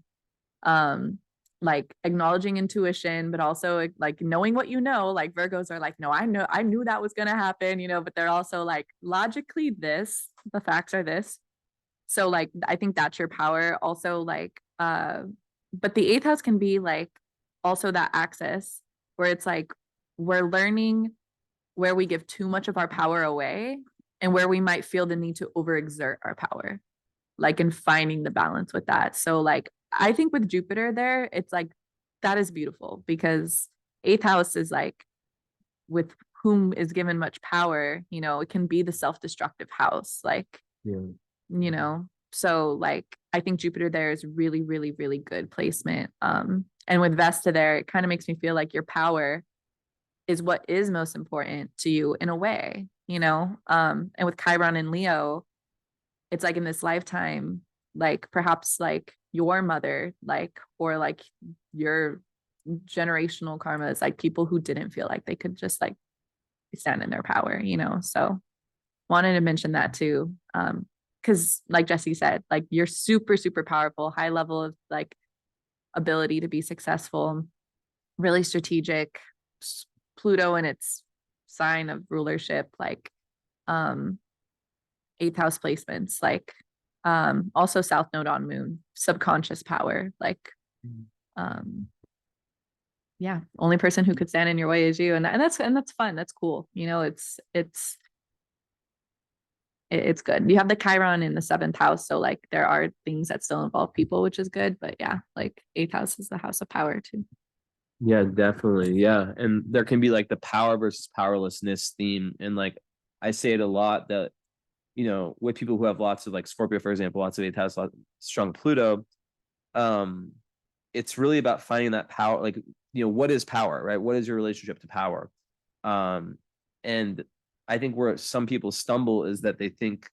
like acknowledging intuition, but also like knowing what you know. Like Virgos are like, no, I knew that was gonna happen, you know, but they're also like logically the facts are this. So like I think that's your power. Also like but the eighth house can be like also that access where it's like we're learning where we give too much of our power away and where we might feel the need to overexert our power, like in finding the balance with that. So like I think with Jupiter there, it's like that is beautiful because eighth house is like with whom is given much power, you know, it can be the self-destructive house. Like, Yeah. you know, so like I think Jupiter there is really, really, really good placement. And with Vesta there, it kind of makes me feel like your power is what is most important to you in a way, you know. And with Chiron and Leo, it's like in this lifetime, like perhaps like your mother, like, or like your generational karma is like people who didn't feel like they could just like stand in their power, you know. So wanted to mention that too. Because like Jesse said, like you're super, super powerful, high level of like ability to be successful, really strategic. Pluto in its sign of rulership, like um eighth house placements, like also South Node on Moon, subconscious power, like um yeah, only person who could stand in your way is you, and that's fun, that's cool, you know. It's good. You have the Chiron in the seventh house, so like there are things that still involve people, which is good. But yeah, like eighth house is the house of power too. Yeah, definitely. Yeah. And there can be like the power versus powerlessness theme. And like I say it a lot that, with people who have lots of like Scorpio, for example, lots of eighth house, strong Pluto, um, it's really about finding that power, like, what is power, right? What is your relationship to power? And I think where some people stumble is that they think,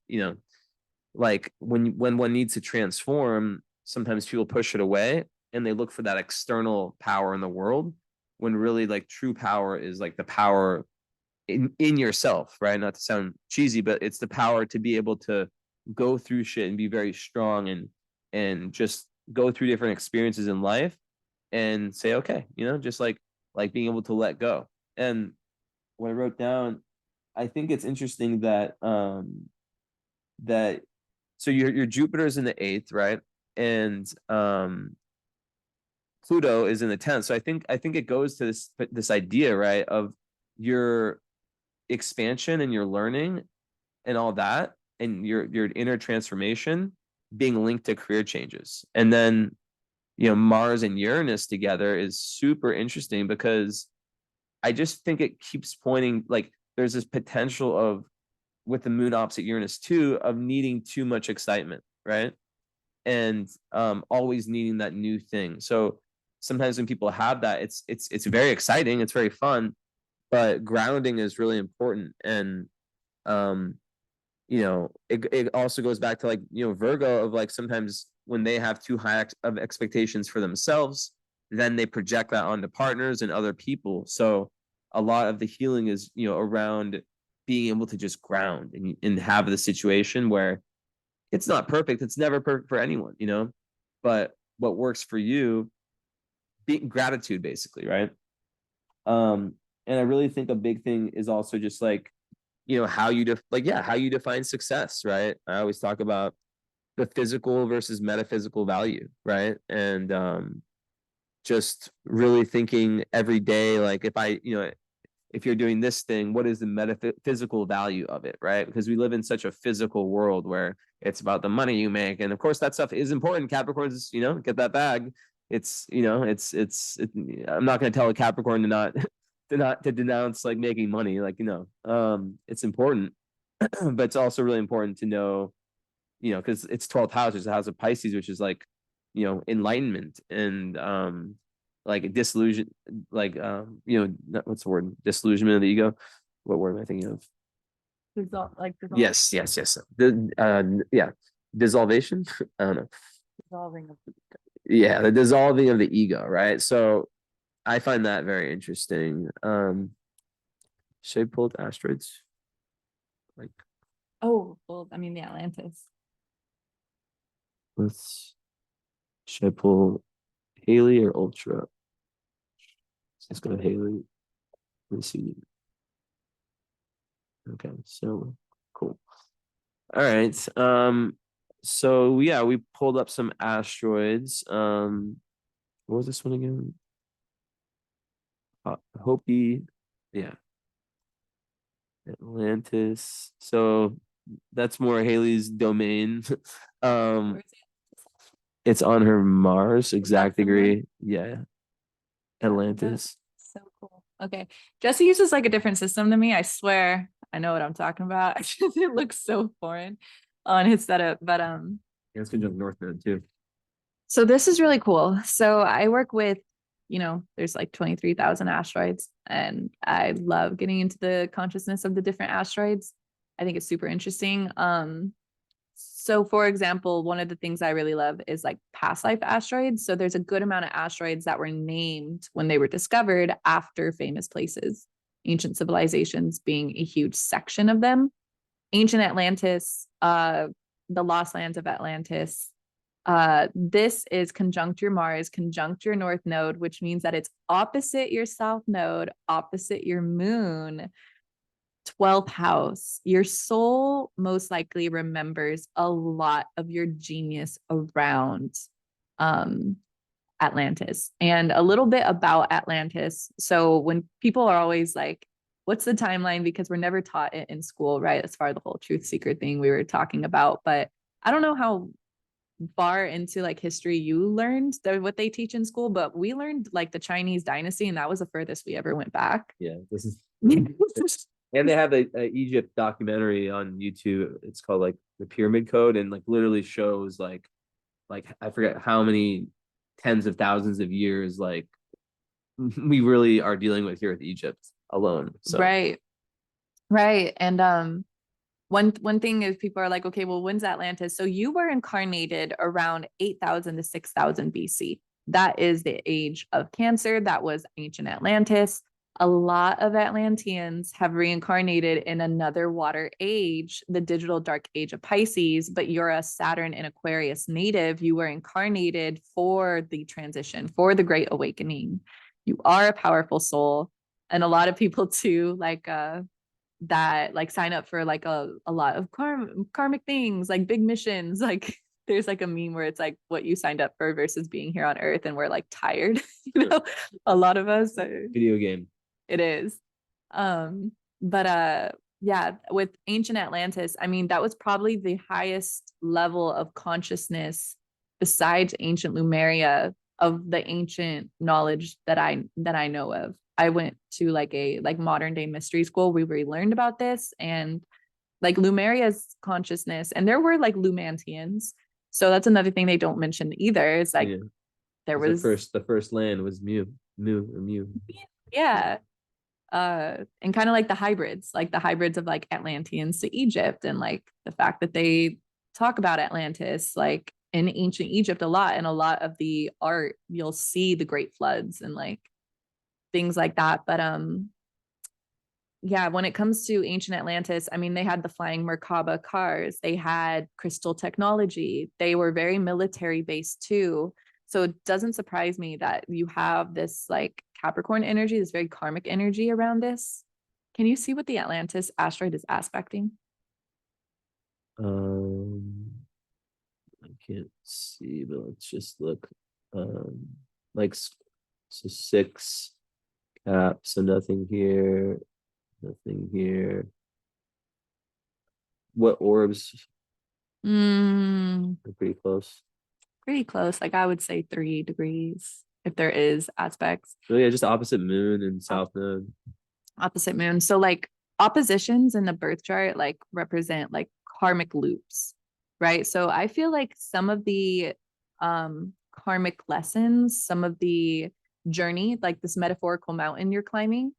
like when one needs to transform, sometimes people push it away and they look for that external power in the world, when really like true power is like the power in yourself, right? Not to sound cheesy, but it's the power to be able to go through shit and be very strong and just go through different experiences in life and say, okay, just like being able to let go. And what I wrote down, I think it's interesting that so your Jupiter's in the eighth, right? And Pluto is in the 10th. So I think it goes to this idea, right, of your expansion and your learning and all that, and your inner transformation being linked to career changes. And then, Mars and Uranus together is super interesting because I just think it keeps pointing, like there's this potential of, with the moon opposite Uranus too, of needing too much excitement, right? And always needing that new thing. So sometimes when people have that, it's very exciting, it's very fun, but grounding is really important. And um, it also goes back to like, Virgo, of like sometimes when they have too high of expectations for themselves, then they project that onto partners and other people. So a lot of the healing is, around being able to just ground and have the situation where it's not perfect. It's never perfect for anyone, but what works for you, being gratitude, basically, right? And I really think a big thing is also just like, how you how you define success, right? I always talk about the physical versus metaphysical value, right? And just really thinking every day, like if you're doing this thing, what is the metaphysical value of it, right? Because we live in such a physical world where it's about the money you make, and of course that stuff is important. Capricorns, get that bag. It's I'm not going to tell a Capricorn to not to denounce like making money, like it's important, but it's also really important to know, because it's 12th house, it's a house of Pisces, which is like, enlightenment and like disillusion, like what's the word? Disillusionment of the ego. What word am I thinking of? Yes, yes, yes. Yeah, dissolvation. I don't know. Dissolving of Yeah, the dissolving of the ego, right? So I find that very interesting. Should I pull up asteroids? Like, oh well, I mean the Atlantis. let's should I pull Haley or Ultra? Let's go Haley. Let me see. Okay, so cool. All right. So yeah, we pulled up some asteroids. What was this one again? Hopi, yeah, Atlantis. So that's more Haley's domain. um, It's on her Mars exact Approximately. degree. Yeah, That's Atlantis. so cool. Okay. Jesse uses like a different system to me. I swear I know what I'm talking about. It looks so foreign on his setup. But Yeah, it's conjunct North Node too. so this is really cool. So I work with, there's like 23,000 asteroids, and I love getting into the consciousness of the different asteroids. I think it's super interesting. So for example, one of the things I really love is like past life asteroids. So there's a good amount of asteroids that were named when they were discovered after famous places, ancient civilizations being a huge section of them. Ancient Atlantis, the lost lands of Atlantis. This is conjunct your Mars, conjunct your North Node, which means that it's opposite your South Node, opposite your Moon, 12th house. Your soul most likely remembers a lot of your genius around um, Atlantis and a little bit about Atlantis. So when people are always like, what's the timeline? Because we're never taught it in school, right? As far as the whole truth seeker thing we were talking about. But I don't know how far into like history you learned what they teach in school, but we learned like the Chinese dynasty, and that was the furthest we ever went back. Yeah, this is. And they have a Egypt documentary on YouTube. It's called like the Pyramid Code, and like literally shows like I forget how many tens of thousands of years like we really are dealing with here with Egypt alone. So Right. Right. And one thing is people are like, okay, well, when's Atlantis? So you were incarnated around 8,000 to 6,000 BC. That is the age of Cancer. That was ancient Atlantis. A lot of Atlanteans have reincarnated in another water age, the digital dark age of Pisces, but you're a Saturn and Aquarius native. You were incarnated for the transition, for the Great Awakening. You are a powerful soul. And a lot of people too, like that like sign up for like a lot of karmic things, like big missions. Like there's like a meme where it's like what you signed up for versus being here on Earth, and we're like tired, a lot of us. video game. It is. Um, but yeah, with ancient Atlantis, I mean, that was probably the highest level of consciousness besides ancient Lemuria of the ancient knowledge that I know of. I went to like a like modern day mystery school where we learned about this, and like Lumeria's consciousness, and there were like Lumantians. So that's another thing they don't mention either. It's like Yeah, there the was first land was Mu. yeah, and kind of like the hybrids of like Atlanteans to Egypt, and like the fact that they talk about Atlantis like in ancient Egypt a lot, and a lot of the art you'll see the great floods and like things like that. But yeah, when it comes to ancient Atlantis, I mean, they had the flying Merkaba cars, they had crystal technology, they were very military based too. So it doesn't surprise me that you have this like Capricorn energy, this very karmic energy around this. Can you see what the Atlantis asteroid is aspecting? Um, I can't see, but let's just look. Um, like so six caps, so nothing here, nothing here. What orbs Mm, are pretty close? pretty close. Like I would say 3 degrees if there is aspects. So yeah, just opposite moon and south node. Opposite moon. So like oppositions in the birth chart like represent like karmic loops, right? So I feel like some of the karmic lessons, some of the journey, like this metaphorical mountain you're climbing,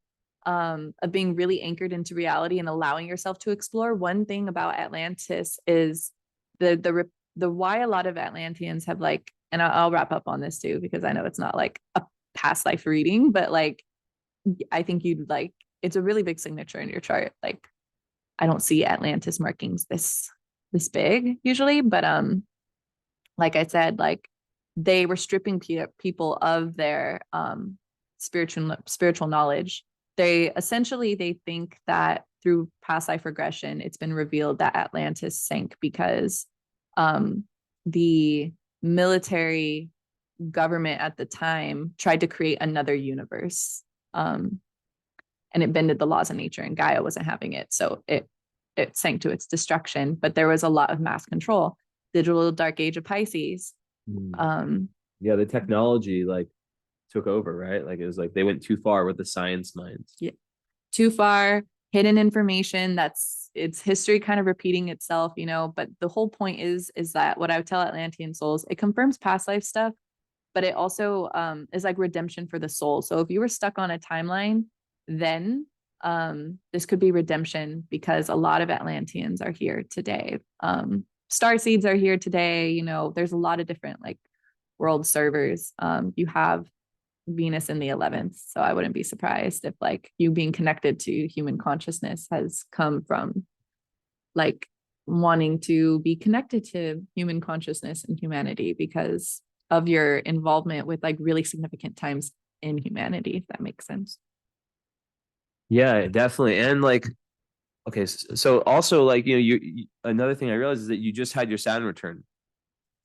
of being really anchored into reality and allowing yourself to explore. One thing about Atlantis is the why a lot of Atlanteans have like, and I'll wrap up on this too because I know it's not like a past life reading, but like I think you'd like it's a really big signature in your chart. Like I don't see Atlantis markings this big usually, but like I said, like they were stripping people of their spiritual knowledge. They think that through past life regression, it's been revealed that Atlantis sank because um the military government at the time tried to create another universe. And it bended the laws of nature, and Gaia wasn't having it. So it sank to its destruction. But there was a lot of mass control. Digital dark age of Pisces. Yeah, the technology like took over, right? Like it was like they went too far with the science minds. Yeah, too far, hidden information. That's it's history kind of repeating itself, you know. But the whole point is that what I would tell Atlantean souls, it confirms past life stuff, but it also is like redemption for the soul. So if you were stuck on a timeline, then this could be redemption because a lot of Atlanteans are here today. Star seeds are here today. You know, there's a lot of different like world servers. You have Venus in the 11th. So I wouldn't be surprised if like you being connected to human consciousness has come from like wanting to be connected to human consciousness and humanity because of your involvement with like really significant times in humanity, if that makes sense. Yeah, definitely. And like, okay, so also like, another thing I realized is that you just had your Saturn return.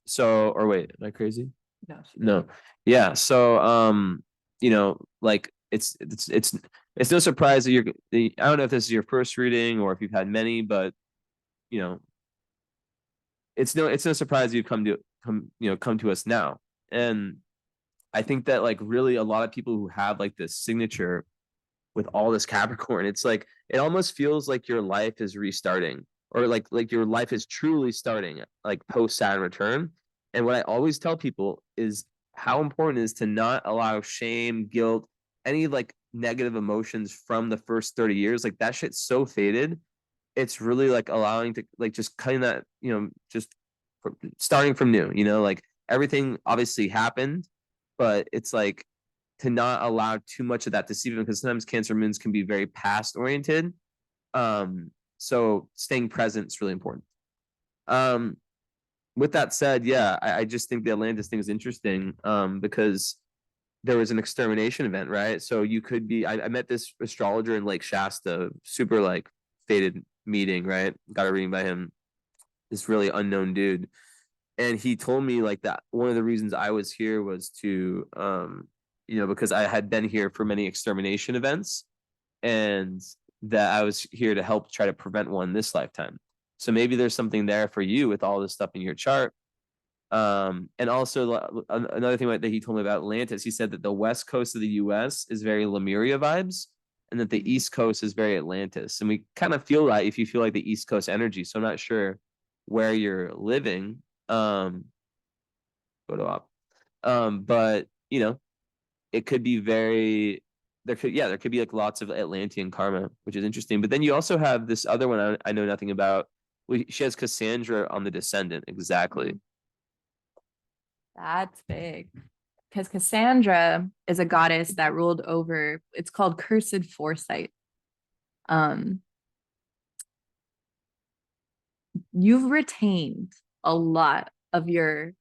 So, or wait, am I crazy? No, No. Yeah. So, like it's no surprise that I don't know if this is your first reading or if you've had many, but you know, it's no surprise you come to us now. And I think that like really a lot of people who have like this signature with all this Capricorn, it's like it almost feels like your life is restarting or like your life is truly starting like post Saturn return. And what I always tell people is how important it is to not allow shame, guilt, any like negative emotions from the first 30 years. Like that shit's so faded. It's really like allowing to like just cutting that, just starting from new, like everything obviously happened, but it's like to not allow too much of that to deceive them because sometimes Cancer moons can be very past oriented. So staying present is really important. Um, with that said, yeah, I just think the Atlantis thing is interesting because there was an extermination event, right? So you could be, I met this astrologer in Lake Shasta, super like faded meeting, right? Got a reading by him, this really unknown dude. And he told me like that one of the reasons I was here was to, because I had been here for many extermination events and that I was here to help try to prevent one this lifetime. So maybe there's something there for you with all this stuff in your chart. And also another thing that he told me about Atlantis, he said that the west coast of the US is very Lemuria vibes and that the east coast is very Atlantis. And we kind of feel that if you feel like the east coast energy. So I'm not sure where you're living. Photo op. But it could be very there could be like lots of Atlantean karma, which is interesting. But then you also have this other one I know nothing about. She has Cassandra on the Descendant, exactly. That's big. Because Cassandra is a goddess that ruled over, it's called Cursed Foresight. You've retained a lot of your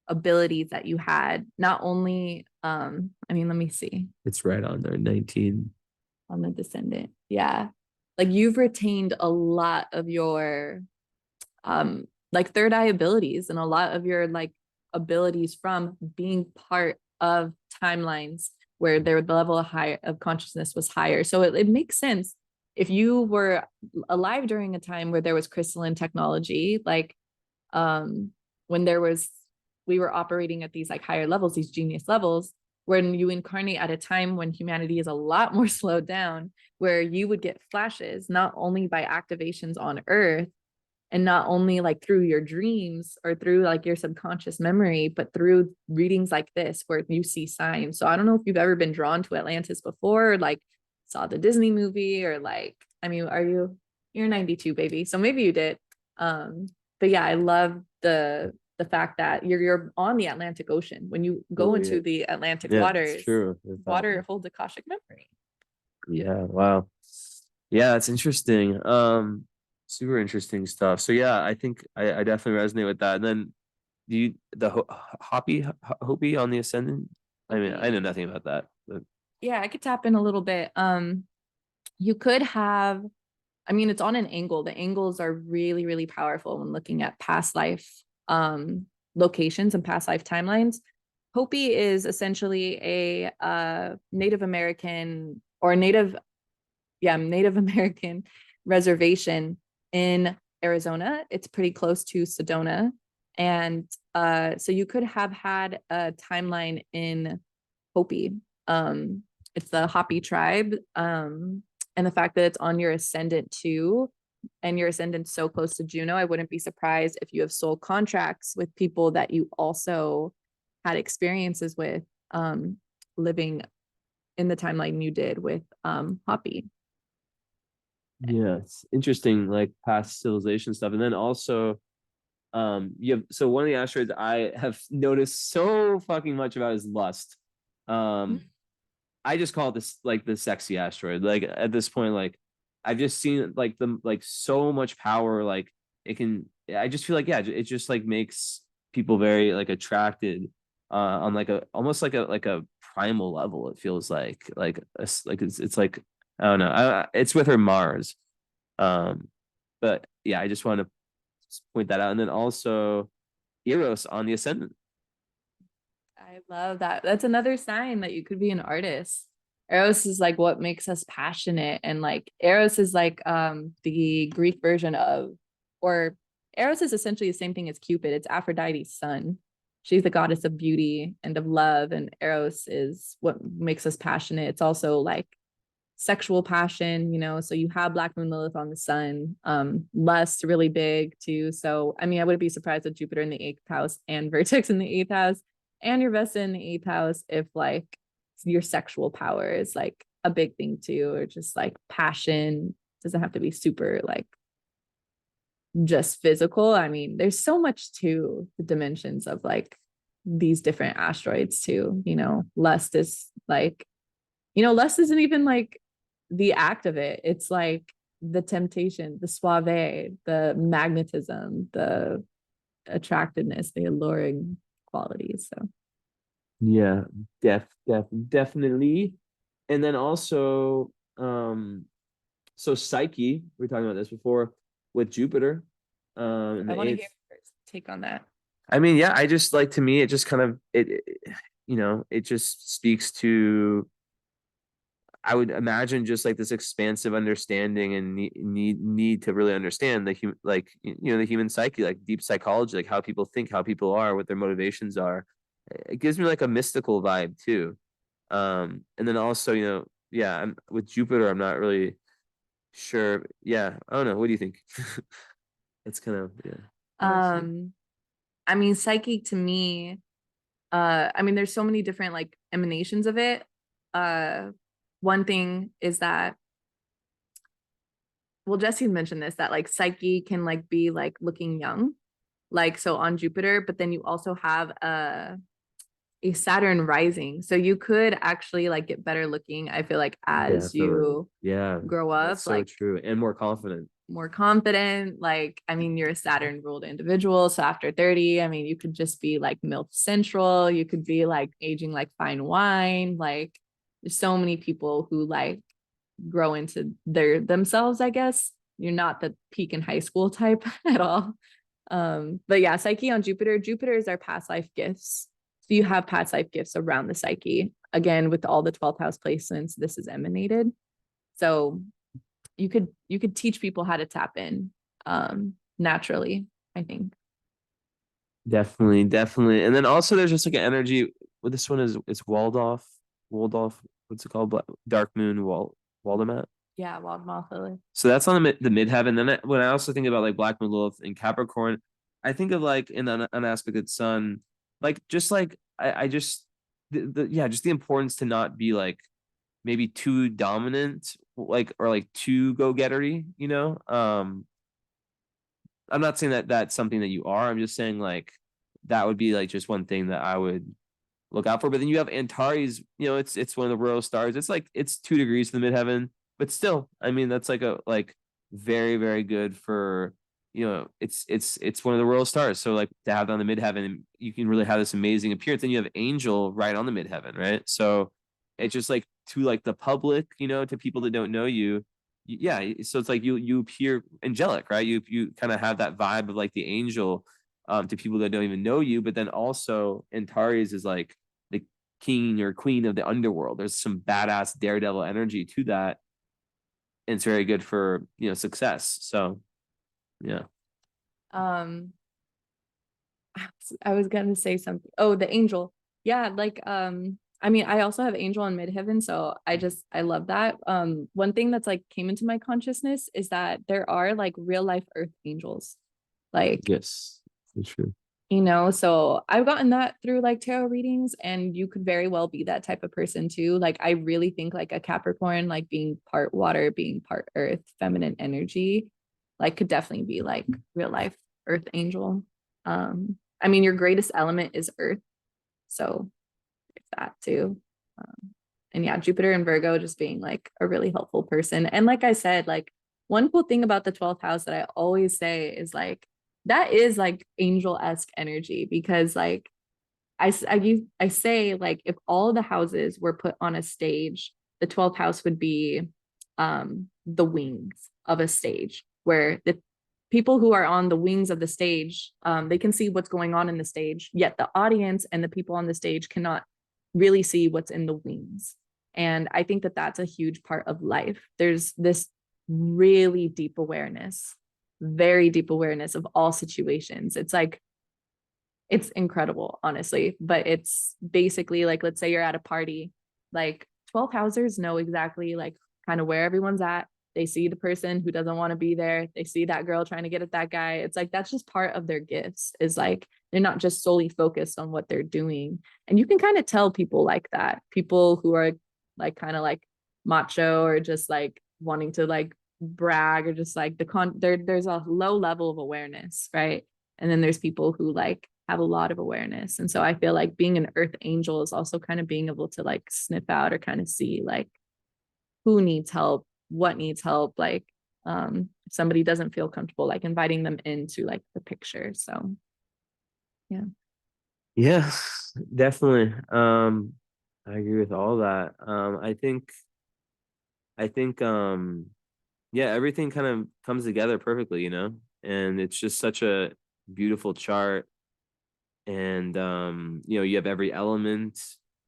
abilities that you had, not only, let me see. It's right on there, 19. On the Descendant. Yeah. Like you've retained a lot of your like third eye abilities and a lot of your like abilities from being part of timelines where the level of consciousness was higher. So it makes sense if you were alive during a time where there was crystalline technology, like when we were operating at these like higher levels, these genius levels, when you incarnate at a time when humanity is a lot more slowed down, where you would get flashes, not only by activations on Earth, and not only like through your dreams or through like your subconscious memory, but through readings like this where you see signs. So I don't know if you've ever been drawn to Atlantis before, or like saw the Disney movie, or like, you're 92, baby. So maybe you did. But yeah, I love the fact that you're on the Atlantic Ocean. When you go into the Atlantic waters, true. water holds Akashic memory. Yeah, wow. Yeah, it's interesting. Super interesting stuff. So yeah, I think I definitely resonate with that. And then Hopi on the Ascendant? I mean, I know nothing about that. But Yeah, I could tap in a little bit. You could have, it's on an angle. The angles are really, really powerful when looking at past life locations and past life timelines. Hopi is essentially a Native American or Native American reservation in Arizona. It's pretty close to Sedona. And so you could have had a timeline in Hopi. It's the Hopi tribe. And the fact that it's on your ascendant too, and your ascendant so close to Juno, I wouldn't be surprised if you have soul contracts with people that you also had experiences with living in the timeline you did with Hopi. Yeah, it's interesting, like past civilization stuff. And then also, you have, so one of the asteroids I have noticed so fucking much about is Lust. I just call it this like the sexy asteroid. Like at this point, like I've just seen like the like so much power, like it can, I just feel like, yeah, it just like makes people very like attracted on like a almost like a primal level. It feels like like it's like, I don't know. It's with her Mars. Um, but yeah, I just want to point that out. And then also Eros on the ascendant. I love that. That's another sign that you could be an artist. Eros is like what makes us passionate, and like Eros is like the Greek version of, or Eros is essentially the same thing as Cupid. It's Aphrodite's son. She's the goddess of beauty and of love, and Eros is what makes us passionate. It's also like sexual passion, you know. So you have Black Moon Lilith on the sun, lust really big too. So I mean, I wouldn't be surprised with Jupiter in the eighth house and Vertex in the eighth house and your Vesta in the eighth house if like your sexual power is like a big thing too, or just like passion doesn't have to be super like just physical. I mean, there's so much to the dimensions of like these different asteroids too, you know. Lust is like, you know, lust isn't even like the act of it. It's like the temptation, the suave, the magnetism, the attractiveness, the alluring qualities. So Yeah, definitely. And then also, so Psyche, we were talking about this before with Jupiter, in I the want to hear eighth. your take on that. I mean, yeah, I just like, to me, it just kind of you know, it just speaks to, I would imagine, just like this expansive understanding and need to really understand the human, like you know, the human psyche, like deep psychology, like how people think, how people are, what their motivations are. It gives me like a mystical vibe too. And then also, you know, yeah, I'm with Jupiter, I'm not really sure. Yeah, I don't know. What do you think? It's kind of, yeah. Um, I mean, psychic to me, I mean, there's so many different like emanations of it. Uh, one thing is that, well, Jesse mentioned this, that like psyche can like be like looking young, like so on Jupiter, but then you also have a Saturn rising. So you could actually like get better looking, I feel like, as Definitely. you Yeah, grow that's up, so like true. And more confident. more confident. Like, I mean, you're a Saturn ruled individual. So after 30, I mean, you could just be like MILF Central. You could be like aging like fine wine. Like, there's so many people who like grow into their themselves, I guess. You're not the peak in high school type at all. But yeah, Psyche on Jupiter. Jupiter is our past life gifts. So you have past life gifts around the Psyche. Again, with all the 12th house placements, this is emanated. So you could teach people how to tap in naturally, I think. Definitely. And then also there's just like an energy. Well, this one is, it's Waldorf. What's it called? Dark Moon Waldemat. Yeah, wild moth lily. So that's on the midheaven. Then when I also think about like Black Moon Lilith in Capricorn, I think of like in an aspected sun, like just like I just yeah, just the importance to not be like maybe too dominant, like, or like too go-gettery, you know. I'm not saying that that's something that you are. I'm just saying like that would be like just one thing that I would look out for. But then you have Antares, you know, it's one of the royal stars. It's like it's 2 degrees to the midheaven, but still, I mean, that's like a like very good for, you know, it's one of the royal stars. So like to have it on the midheaven, you can really have this amazing appearance. Then you have Angel right on the midheaven, right? So it's just like to like the public, you know, to people that don't know you. Yeah, so it's like you appear angelic, right? You kind of have that vibe of like the angel, to people that don't even know you. But then also Antares is like the king or queen of the underworld. There's some badass daredevil energy to that, and it's very good for, you know, success. So yeah. Um, I was gonna say something. Oh, the angel. Yeah, like I mean, I also have angel in midheaven, so I love that. One thing that's like came into my consciousness is that there are like real life earth angels. Like, Yes, for sure. so I've gotten that through like tarot readings, and you could very well be that type of person too. Like, I really think like a Capricorn, like being part water, being part earth, feminine energy, like could definitely be like real life earth angel. I mean, your greatest element is earth, so it's that too. And yeah, Jupiter and Virgo just being like a really helpful person. And like I said, like one cool thing about the 12th house that I always say is like that is like angel-esque energy, because like I say like if all the houses were put on a stage, the 12th house would be the wings of a stage, where the people who are on the wings of the stage, they can see what's going on in the stage, yet the audience and the people on the stage cannot really see what's in the wings. And I think that that's a huge part of life. There's this really deep awareness, very deep awareness of all situations. It's like it's incredible, honestly. But it's basically like, let's say you're at a party, like 12 housers know exactly like kind of where everyone's at. They see the person who doesn't want to be there. They see that girl trying to get at that guy. It's like that's just part of their gifts, is like they're not just solely focused on what they're doing. And you can kind of tell people like that, people who are like kind of like macho or just like wanting to like brag, or just like there's a low level of awareness, right? And then there's people who like have a lot of awareness. And so I feel like being an earth angel is also kind of being able to like sniff out or kind of see like who needs help, what needs help, like if somebody doesn't feel comfortable, like inviting them into like the picture. So yeah. Yeah, definitely. I agree with all that. I think yeah, everything kind of comes together perfectly, and it's just such a beautiful chart. And you have every element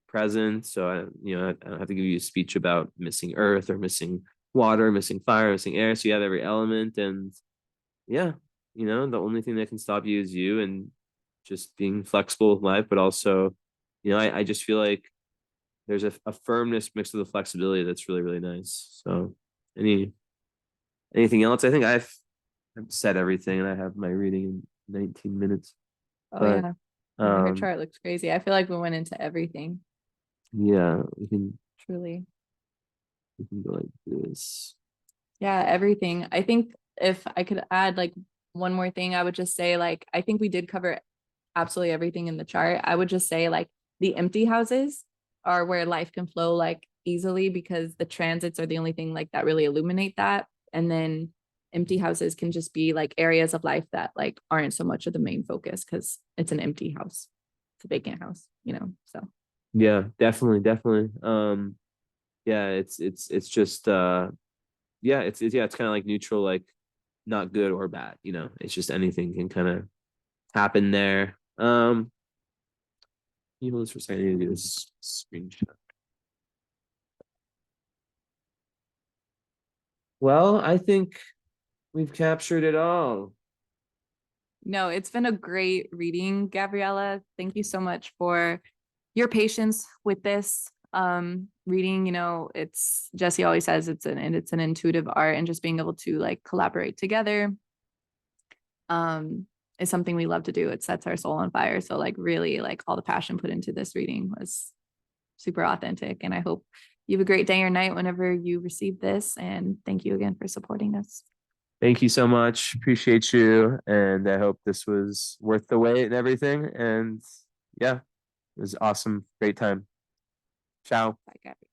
present. So I don't have to give you a speech about missing earth or missing water, missing fire, missing air. So you have every element, and yeah, the only thing that can stop you is you, and just being flexible with life. But also, I just feel like there's a firmness mixed with the flexibility that's really, really nice. So anything else? I think I've said everything, and I have my reading in 19 minutes. Oh But yeah. Yeah, her um chart looks crazy. I feel like we went into everything, yeah, truly. we can go like this. Yeah, everything. I think if I could add like one more thing, I would just say like I think we did cover absolutely everything in the chart. I would just say like the empty houses are where life can flow like easily, because the transits are the only thing like that really illuminate that. And then empty houses can just be like areas of life that like aren't so much of the main focus because it's an empty house. It's a vacant house. So Yeah, definitely, definitely. Yeah, it's just yeah, it's kind of like neutral, like not good or bad, It's just anything can kind of happen there. You hold this for a second. I need to do this screenshot. Well, I think we've captured it all. no, it's been a great reading, Gabriella. Thank you so much for your patience with this reading. It's Jesse always says it's an intuitive art, and just being able to like collaborate together is something we love to do. It sets our soul on fire. So like really like all the passion put into this reading was super authentic, and I hope you have a great day or night whenever you receive this, and thank you again for supporting us. Thank you so much. Appreciate you. And I hope this was worth the wait and everything. And yeah, it was awesome. Great time. Ciao. Bye, guys.